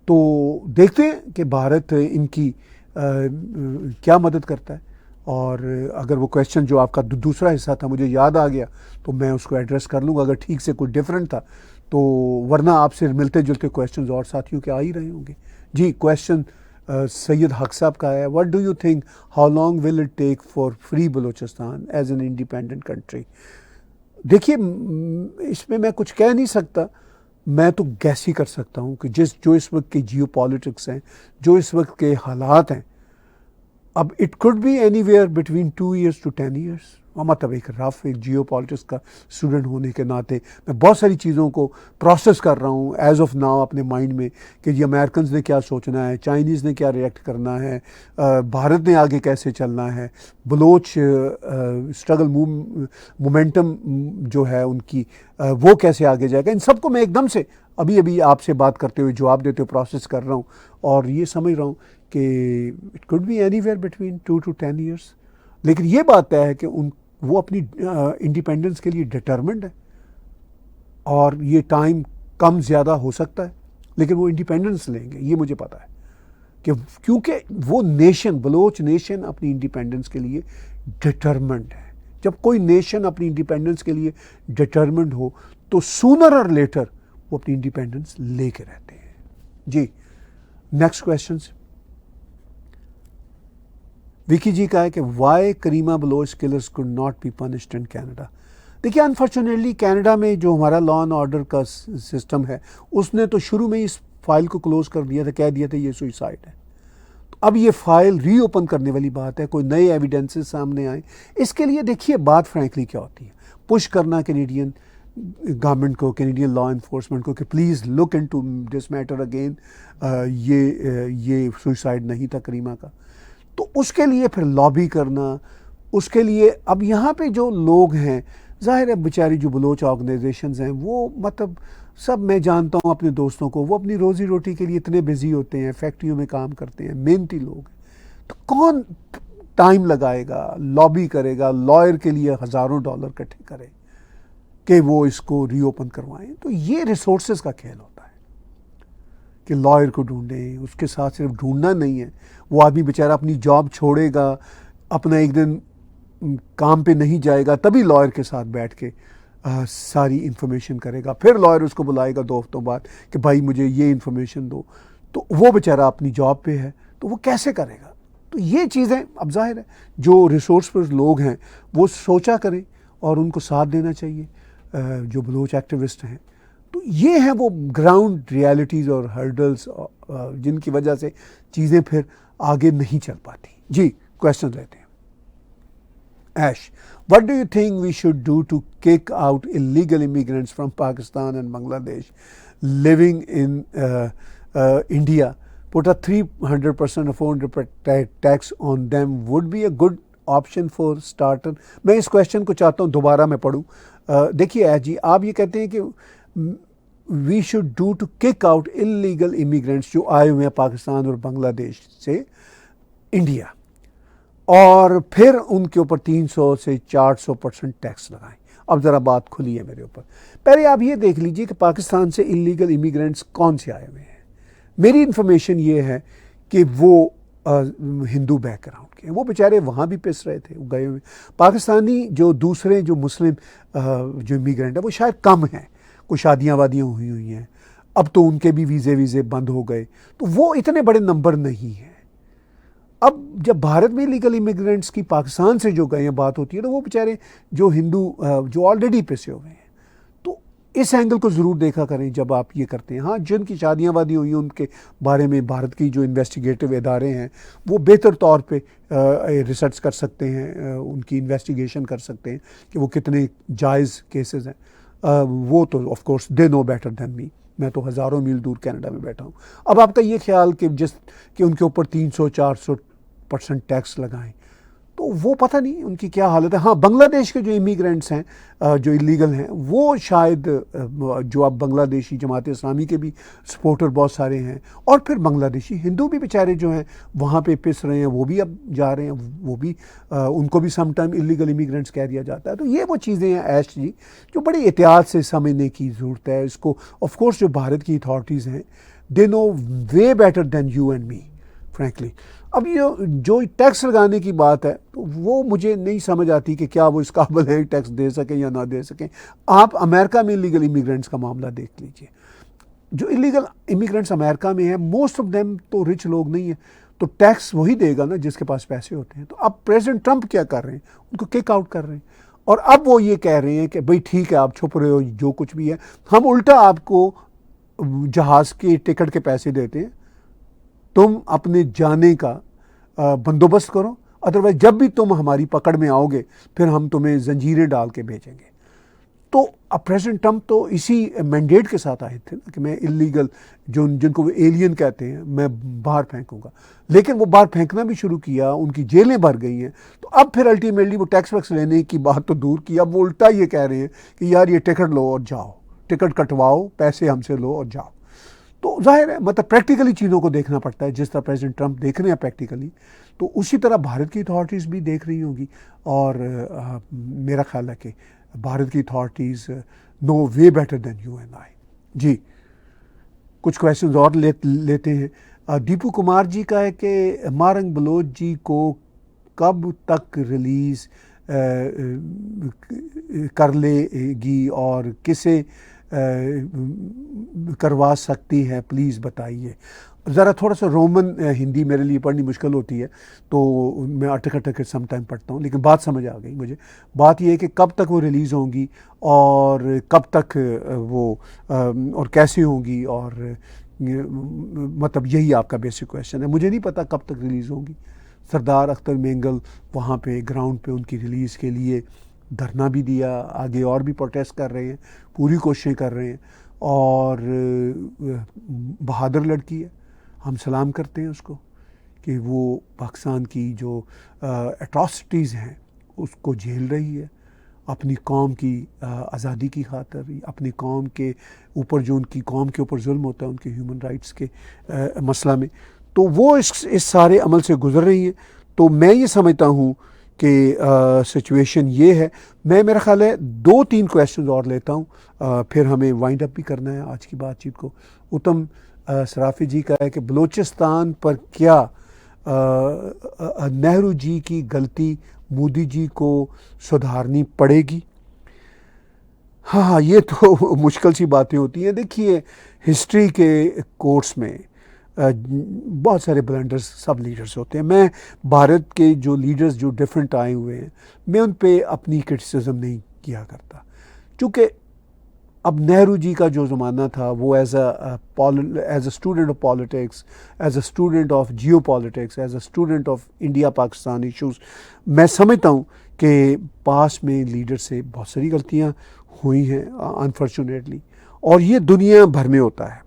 تو دیکھتے ہیں کہ بھارت ان کی کیا مدد کرتا ہے. اور اگر وہ کویشچن جو آپ کا دوسرا حصہ تھا مجھے یاد آ گیا تو میں اس کو ایڈریس کر لوں گا, اگر ٹھیک سے کوئی ڈفرینٹ تھا تو, ورنہ آپ سے ملتے جلتے کویشچنز اور ساتھیوں کے آ ہی رہے ہوں گے. جی کویشچن سید حق صاحب کا ہے, what do you think how long will it take for free Balochistan as an independent country? دیکھیے اس میں کچھ کہہ نہیں سکتا, میں تو گیس ہی کر سکتا ہوں کہ جو اس وقت کے جیو پالیٹکس ہیں, جو اس وقت کے حالات ہیں, اب it could be anywhere between 2 years to 10 years. مطلب ایک رف ایک جیو پالیٹکس کا اسٹوڈنٹ ہونے کے ناطے میں بہت ساری چیزوں کو پروسیس کر رہا ہوں ایز آف ناؤ اپنے مائنڈ میں کہ یہ امریکنز نے کیا سوچنا ہے, چائنیز نے کیا ریئیکٹ کرنا ہے, بھارت نے آگے کیسے چلنا ہے, بلوچ اسٹرگل مومنٹم جو ہے ان کی وہ کیسے آگے جائے گا. ان سب کو میں ایک دم سے ابھی آپ سے بات کرتے ہوئے جواب دیتے ہوئے پروسیس کر رہا ہوں, اور یہ سمجھ رہا ہوں کہ it could be anywhere between 2 to 10 years. لیکن یہ بات طے ہے کہ وہ اپنی انڈیپینڈنس کے لیے ڈٹرمنڈ ہے, اور یہ ٹائم کم زیادہ ہو سکتا ہے لیکن وہ انڈیپینڈنس لیں گے, یہ مجھے پتا ہے کہ کیونکہ وہ نیشن بلوچ نیشن اپنی انڈیپینڈنس کے لیے ڈٹرمنڈ ہے. جب کوئی نیشن اپنی انڈیپینڈنس کے لیے ڈٹرمنڈ ہو تو سونر اور لیٹر وہ اپنی انڈیپینڈنس لے کے رہتے ہیں. جی نیکسٹ کویشچنس وکی جی کا ہے کہ why Karima Baloch killers could not be punished in Canada. دیکھیے انفارچونیٹلی کینیڈا میں جو ہمارا لا اینڈ آرڈر کا سسٹم ہے اس نے تو شروع میں اس فائل کو کلوز کر دیا تھا, کہہ دیا تھا یہ سوئسائڈ ہے. اب یہ فائل ری اوپن کرنے والی بات ہے, کوئی نئے ایویڈنسز سامنے آئیں. اس کے لیے دیکھیے بات فرینکلی کیا ہوتی ہے, پش کرنا کینیڈین گورنمنٹ کو, کینیڈین لا انفورسمنٹ کو کہ please look into this matter again, یہ سوئسائڈ نہیں تھا کریمہ کا. تو اس کے لیے پھر لابی کرنا, اس کے لیے اب یہاں پہ جو لوگ ہیں ظاہر ہے بیچاری جو بلوچ آرگنائزیشنز ہیں وہ مطلب سب میں جانتا ہوں اپنے دوستوں کو, وہ اپنی روزی روٹی کے لیے اتنے بزی ہوتے ہیں, فیکٹریوں میں کام کرتے ہیں, محنتی لوگ ہیں. تو کون ٹائم لگائے گا, لابی کرے گا, لائر کے لیے ہزاروں ڈالر اکٹھے کرے کہ وہ اس کو ری اوپن کروائیں. تو یہ ریسورسز کا کھیل ہوتا ہے کہ لائر کو ڈھونڈیں. اس کے ساتھ صرف ڈھونڈنا نہیں ہے, وہ آدمی بیچارہ اپنی جاب چھوڑے گا, اپنا ایک دن کام پہ نہیں جائے گا, تبھی لائر کے ساتھ بیٹھ کے ساری انفارمیشن کرے گا. پھر لائر اس کو بلائے گا 2 ہفتوں بعد کہ بھائی مجھے یہ انفارمیشن دو. تو وہ بیچارہ اپنی جاب پہ ہے, تو وہ کیسے کرے گا؟ تو یہ چیزیں اب ظاہر ہے جو ریسورس پر لوگ ہیں وہ سوچا کریں اور ان کو ساتھ دینا چاہیے جو بلوچ ایکٹیوسٹ ہیں. تو یہ ہیں وہ گراؤنڈ ریالٹیز اور ہرڈلز جن کی وجہ سے چیزیں پھر آگے نہیں چل پاتی. جی کویشچن لیتے ہیں. Ash, what do you think we should do to kick out illegal immigrants from Pakistan and Bangladesh living in India? Put a 300% or 400% tax on them would be a good option for starter. میں اس question کو چاہتا ہوں دوبارہ میں پڑھوں. دیکھیے ایش جی, آپ یہ کہتے ہیں کہ we should do to kick out illegal immigrants جو آئے ہوئے ہیں پاکستان اور بنگلہ دیش سے انڈیا, اور پھر ان کے اوپر 300 سے 400% ٹیکس لگائیں. اب ذرا بات کھلی ہے میرے اوپر. پہلے آپ یہ دیکھ لیجئے کہ پاکستان سے انلیگل امیگرینٹس کون سے آئے ہوئے ہیں. میری انفارمیشن یہ ہے کہ وہ ہندو بیک گراؤنڈ کے ہیں, وہ بیچارے وہاں بھی پس رہے تھے, وہ گئے ہوئے. پاکستانی جو دوسرے جو مسلم جو امیگرینٹ ہیں وہ شاید کم ہیں, کوئی شادیاں وادیاں ہوئی ہیں, اب تو ان کے بھی ویزے بند ہو گئے, تو وہ اتنے بڑے نمبر نہیں ہیں. اب جب بھارت میں لیگل امیگرینٹس کی پاکستان سے جو گئے ہیں بات ہوتی ہے, تو وہ بیچارے جو ہندو جو آلریڈی پسے ہوئے ہیں. تو اس اینگل کو ضرور دیکھا کریں جب آپ یہ کرتے ہیں. ہاں جن کی شادیاں وادی ہوئی ہیں ان کے بارے میں بھارت کی جو انویسٹیگیٹو ادارے ہیں وہ بہتر طور پہ ریسرچ کر سکتے ہیں, ان کی انویسٹیگیشن کر سکتے ہیں کہ وہ کتنے جائز کیسز ہیں. وہ تو of course they know better than me, میں تو ہزاروں میل دور کینیڈا میں بیٹھا ہوں. اب آپ کا یہ خیال کہ کہ ان کے اوپر 300-400% ٹیکس لگائیں, تو وہ پتہ نہیں ان کی کیا حالت ہے. ہاں بنگلہ دیش کے جو امیگرینٹس ہیں جو انلیگل ہیں وہ شاید جو اب بنگلہ دیشی جماعت اسلامی کے بھی سپورٹر بہت سارے ہیں, اور پھر بنگلہ دیشی ہندو بھی بیچارے جو ہیں وہاں پہ پس رہے ہیں, وہ بھی اب جا رہے ہیں, وہ بھی ان کو بھی سم ٹائم انلیگل امیگرینٹس کہہ دیا جاتا ہے. تو یہ وہ چیزیں ہیں ایش جی جو بڑی احتیاط سے سمجھنے کی ضرورت ہے. اس کو آف کورس جو بھارت کی اتھارٹیز ہیں they know way better than you and me frankly. اب یہ جو ٹیکس لگانے کی بات ہے تو وہ مجھے نہیں سمجھ آتی کہ کیا وہ اس قابل ہے ٹیکس دے سکیں یا نہ دے سکیں. آپ امریکہ میں انلیگل امیگرینٹس کا معاملہ دیکھ لیجئے. جو انلیگل امیگرینٹس امریکہ میں ہیں موسٹ آف دیم تو رچ لوگ نہیں ہیں, تو ٹیکس وہی دے گا نا جس کے پاس پیسے ہوتے ہیں. تو اب پریزیڈنٹ ٹرمپ کیا کر رہے ہیں, ان کو کک آؤٹ کر رہے ہیں, اور اب وہ یہ کہہ رہے ہیں کہ بھئی ٹھیک ہے آپ چھپ رہے ہو جو کچھ بھی ہے, ہم الٹا آپ کو جہاز کے ٹکٹ کے پیسے دیتے ہیں, تم اپنے جانے کا بندوبست کرو, ادروائز جب بھی تم ہماری پکڑ میں آؤ گے پھر ہم تمہیں زنجیریں ڈال کے بھیجیں گے. تو اب پریزیڈنٹ ٹرمپ تو اسی مینڈیٹ کے ساتھ آئے تھے نا کہ میں انلیگل جن کو وہ ایلین کہتے ہیں میں باہر پھینکوں گا, لیکن وہ باہر پھینکنا بھی شروع کیا, ان کی جیلیں بھر گئی ہیں. تو اب پھر الٹیمیٹلی وہ ٹیکس ویکس لینے کی بات تو دور کی, اب وہ الٹا یہ کہہ رہے ہیں کہ یار یہ ٹکٹ لو اور جاؤ, ٹکٹ کٹواؤ, پیسے ہم سے لو اور جاؤ. تو ظاہر ہے مطلب پریکٹیکلی چیزوں کو دیکھنا پڑتا ہے, جس طرح پریزیڈنٹ ٹرمپ دیکھ رہے ہیں پریکٹیکلی, تو اسی طرح بھارت کی اتھارٹیز بھی دیکھ رہی ہوں گی. اور میرا خیال ہے کہ بھارت کی authorities no way better than you and I. جی کچھ کویشچنز اور لیتے ہیں. دیپو کمار جی کا ہے کہ مارنگ بلوچ جی کو کب تک ریلیز کر لے گی اور کسے کروا سکتی ہے, پلیز بتائیے. ذرا تھوڑا سا رومن ہندی میرے لیے پڑھنی مشکل ہوتی ہے تو میں اٹک اٹک سم ٹائم پڑھتا ہوں, لیکن بات سمجھ آ گئی مجھے. بات یہ ہے کہ کب تک وہ ریلیز ہوں گی اور کب تک وہ اور کیسے ہوں گی اور مطلب یہی آپ کا بیسک کویشچن ہے. مجھے نہیں پتا کب تک ریلیز ہوں گی. سردار اختر مینگل وہاں پہ گراؤنڈ پہ ان کی ریلیز کے لیے دھرنا بھی دیا, آگے اور بھی پروٹیسٹ کر رہے ہیں, پوری کوششیں کر رہے ہیں, اور بہادر لڑکی ہے, ہم سلام کرتے ہیں اس کو کہ وہ پاکستان کی جو اٹراسٹیز ہیں اس کو جھیل رہی ہے اپنی قوم کی آزادی کی خاطر, اپنی قوم کے اوپر جو ان کی قوم کے اوپر ظلم ہوتا ہے ان کے ہیومن رائٹس کے مسئلہ میں, تو وہ اس سارے عمل سے گزر رہی ہیں. تو میں یہ سمجھتا ہوں کہ سچویشن یہ ہے. میرا خیال ہے 2-3 کویشچنز اور لیتا ہوں, پھر ہمیں وائنڈ اپ بھی کرنا ہے آج کی بات چیت کو. اتم صرافی جی کا ہے کہ بلوچستان پر کیا نہرو جی کی غلطی مودی جی کو سدھارنی پڑے گی؟ ہاں یہ تو مشکل سی باتیں ہوتی ہیں. دیکھیے ہسٹری کے کورس میں بہت سارے بلنڈرز سب لیڈرز ہوتے ہیں. میں بھارت کے جو لیڈرز جو ڈفرینٹ آئے ہوئے ہیں میں ان پہ اپنی کرٹیسزم نہیں کیا کرتا, چونکہ اب نہرو جی کا جو زمانہ تھا وہ as a student of politics, as a student of geopolitics, as a student of India Pakistan issues, میں سمجھتا ہوں کہ پاس میں لیڈر سے بہت ساری غلطیاں ہوئی ہیں انفارچونیٹلی, اور یہ دنیا بھر میں ہوتا ہے.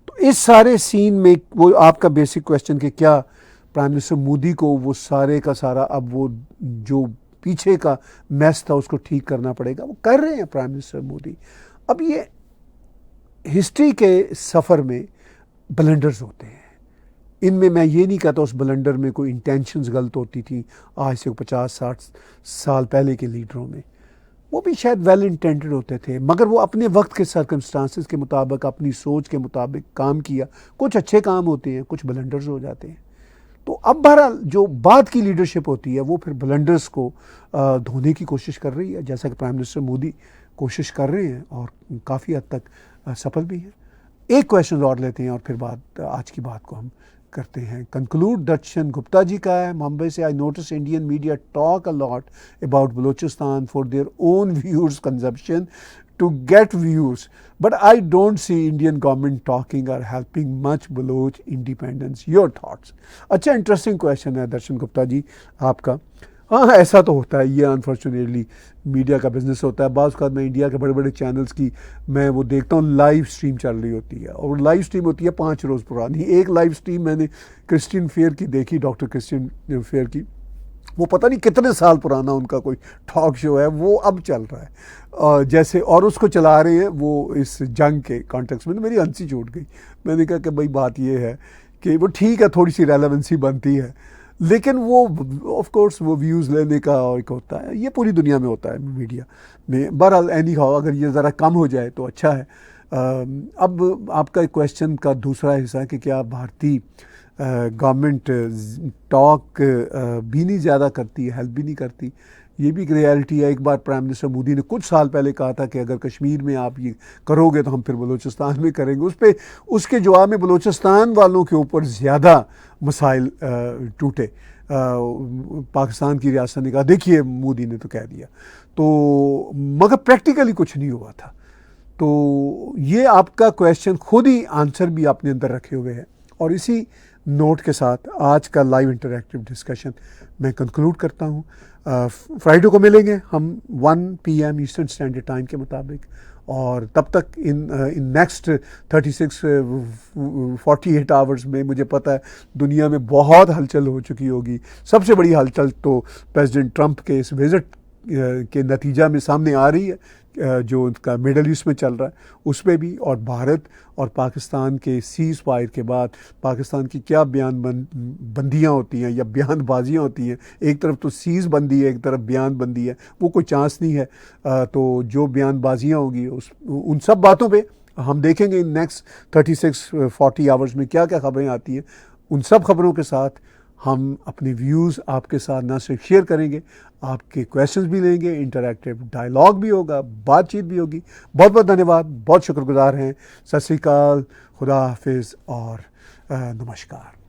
تو اس سارے سین میں وہ آپ کا بیسک کویشچن کہ کیا پرائم منسٹر مودی کو وہ سارے کا سارا اب وہ جو پیچھے کا میس تھا اس کو ٹھیک کرنا پڑے گا, وہ کر رہے ہیں پرائم منسٹر مودی. اب یہ ہسٹری کے سفر میں بلنڈرز ہوتے ہیں, ان میں یہ نہیں کہتا اس بلنڈر میں کوئی انٹینشنز غلط ہوتی تھیں آج سے 50-60 سال پہلے کے لیڈروں میں, وہ بھی شاید ویل انٹینڈڈ ہوتے تھے, مگر وہ اپنے وقت کے سرکمسٹانسز کے مطابق اپنی سوچ کے مطابق کام کیا. کچھ اچھے کام ہوتے ہیں, کچھ بلنڈرز ہو جاتے ہیں. تو اب بہرحال جو بعد کی لیڈرشپ ہوتی ہے وہ پھر بلنڈرز کو دھونے کی کوشش کر رہی ہے, جیسا کہ پرائم منسٹر مودی کوشش کر رہے ہیں اور کافی حد تک سفل بھی ہیں. ایک کویشچن اور لیتے ہیں اور پھر آج کی بات کو ہم کرتے ہیں کنکلوڈ. درشن گپتا جی کا ہے ممبئی سے. I notice Indian media talk a lot about Balochistan for their own views consumption to get views, but I don't see Indian government talking or helping much Baloch independence. Your thoughts? اچھا انٹرسٹنگ کویشچن ہے درشن گپتا جی آپ کا. ہاں ایسا تو ہوتا ہے, یہ انفارچونیٹلی میڈیا کا بزنس ہوتا ہے. بعض اوقات میں انڈیا کے بڑے بڑے چینلز کی میں وہ دیکھتا ہوں لائیو سٹریم چل رہی ہوتی ہے, اور لائیو سٹریم ہوتی ہے 5 روز پرانی. ایک لائیو سٹریم میں نے کرسچین فیئر کی دیکھی, ڈاکٹر کرسچین فیئر کی, وہ پتہ نہیں کتنے سال پرانا ان کا کوئی ٹاک شو ہے, وہ اب چل رہا ہے جیسے, اور اس کو چلا رہے ہیں وہ اس جنگ کے کانٹیکس میں. میری ہنسی چھوٹ گئی. میں نے کہا کہ بھائی بات یہ ہے کہ وہ ٹھیک ہے تھوڑی سی ریلیونسی بنتی ہے, لیکن وہ آف کورس وہ ویوز لینے کا ایک ہوتا ہے, یہ پوری دنیا میں ہوتا ہے میڈیا میں. بہرحال اینی ہاؤ اگر یہ ذرا کم ہو جائے تو اچھا ہے. اب آپ کا کویشچن کا دوسرا حصہ ہے کہ کیا بھارتی گورنمنٹ ٹاک بھی نہیں زیادہ کرتی, ہیلپ بھی نہیں کرتی. یہ بھی ایک ریالٹی ہے. ایک بار پرائم منسٹر مودی نے کچھ سال پہلے کہا تھا کہ اگر کشمیر میں آپ یہ کرو گے تو ہم پھر بلوچستان میں کریں گے. اس کے جواب میں بلوچستان والوں کے اوپر زیادہ مسائل ٹوٹے. پاکستان کی ریاست نے کہا دیکھیے مودی نے تو کہہ دیا, تو مگر پریکٹیکلی کچھ نہیں ہوا تھا. تو یہ آپ کا کویشچن خود ہی آنسر بھی اپنے اندر رکھے ہوئے ہے. اور اسی نوٹ کے ساتھ آج کا لائیو انٹریکٹیو ڈسکشن میں کنکلوڈ کرتا ہوں. فرائیڈے کو ملیں گے ہم 1 PM ایسٹرن اسٹینڈرڈ ٹائم کے مطابق, اور تب تک ان نیکسٹ 36-48 آورز میں مجھے پتہ ہے دنیا میں بہت ہلچل ہو چکی ہوگی. سب سے بڑی ہلچل تو پریزیڈنٹ ٹرمپ کے اس وزٹ کے نتیجہ میں سامنے آ رہی ہے جو ان کا مڈل ایسٹ میں چل رہا ہے, اس پہ بھی, اور بھارت اور پاکستان کے سیز فائر کے بعد پاکستان کی کیا بیان بندیاں ہوتی ہیں یا بیان بازیاں ہوتی ہیں. ایک طرف تو سیز بندی ہے, ایک طرف بیان بندی ہے, وہ کوئی چانس نہیں ہے. تو جو بیان بازیاں ہوں گی ان سب باتوں پہ ہم دیکھیں گے ان نیکسٹ 36-40 آورز میں کیا کیا خبریں آتی ہیں. ان سب خبروں کے ساتھ ہم اپنے ویوز آپ کے ساتھ نہ صرف شیئر کریں گے, آپ کے کویشچنز بھی لیں گے, انٹریکٹیو ڈائلاگ بھی ہوگا, بات چیت بھی ہوگی. بہت بہت دھنیہ واد, بہت شکر گزار ہیں. ست سری اکال, خدا حافظ اور نمسکار.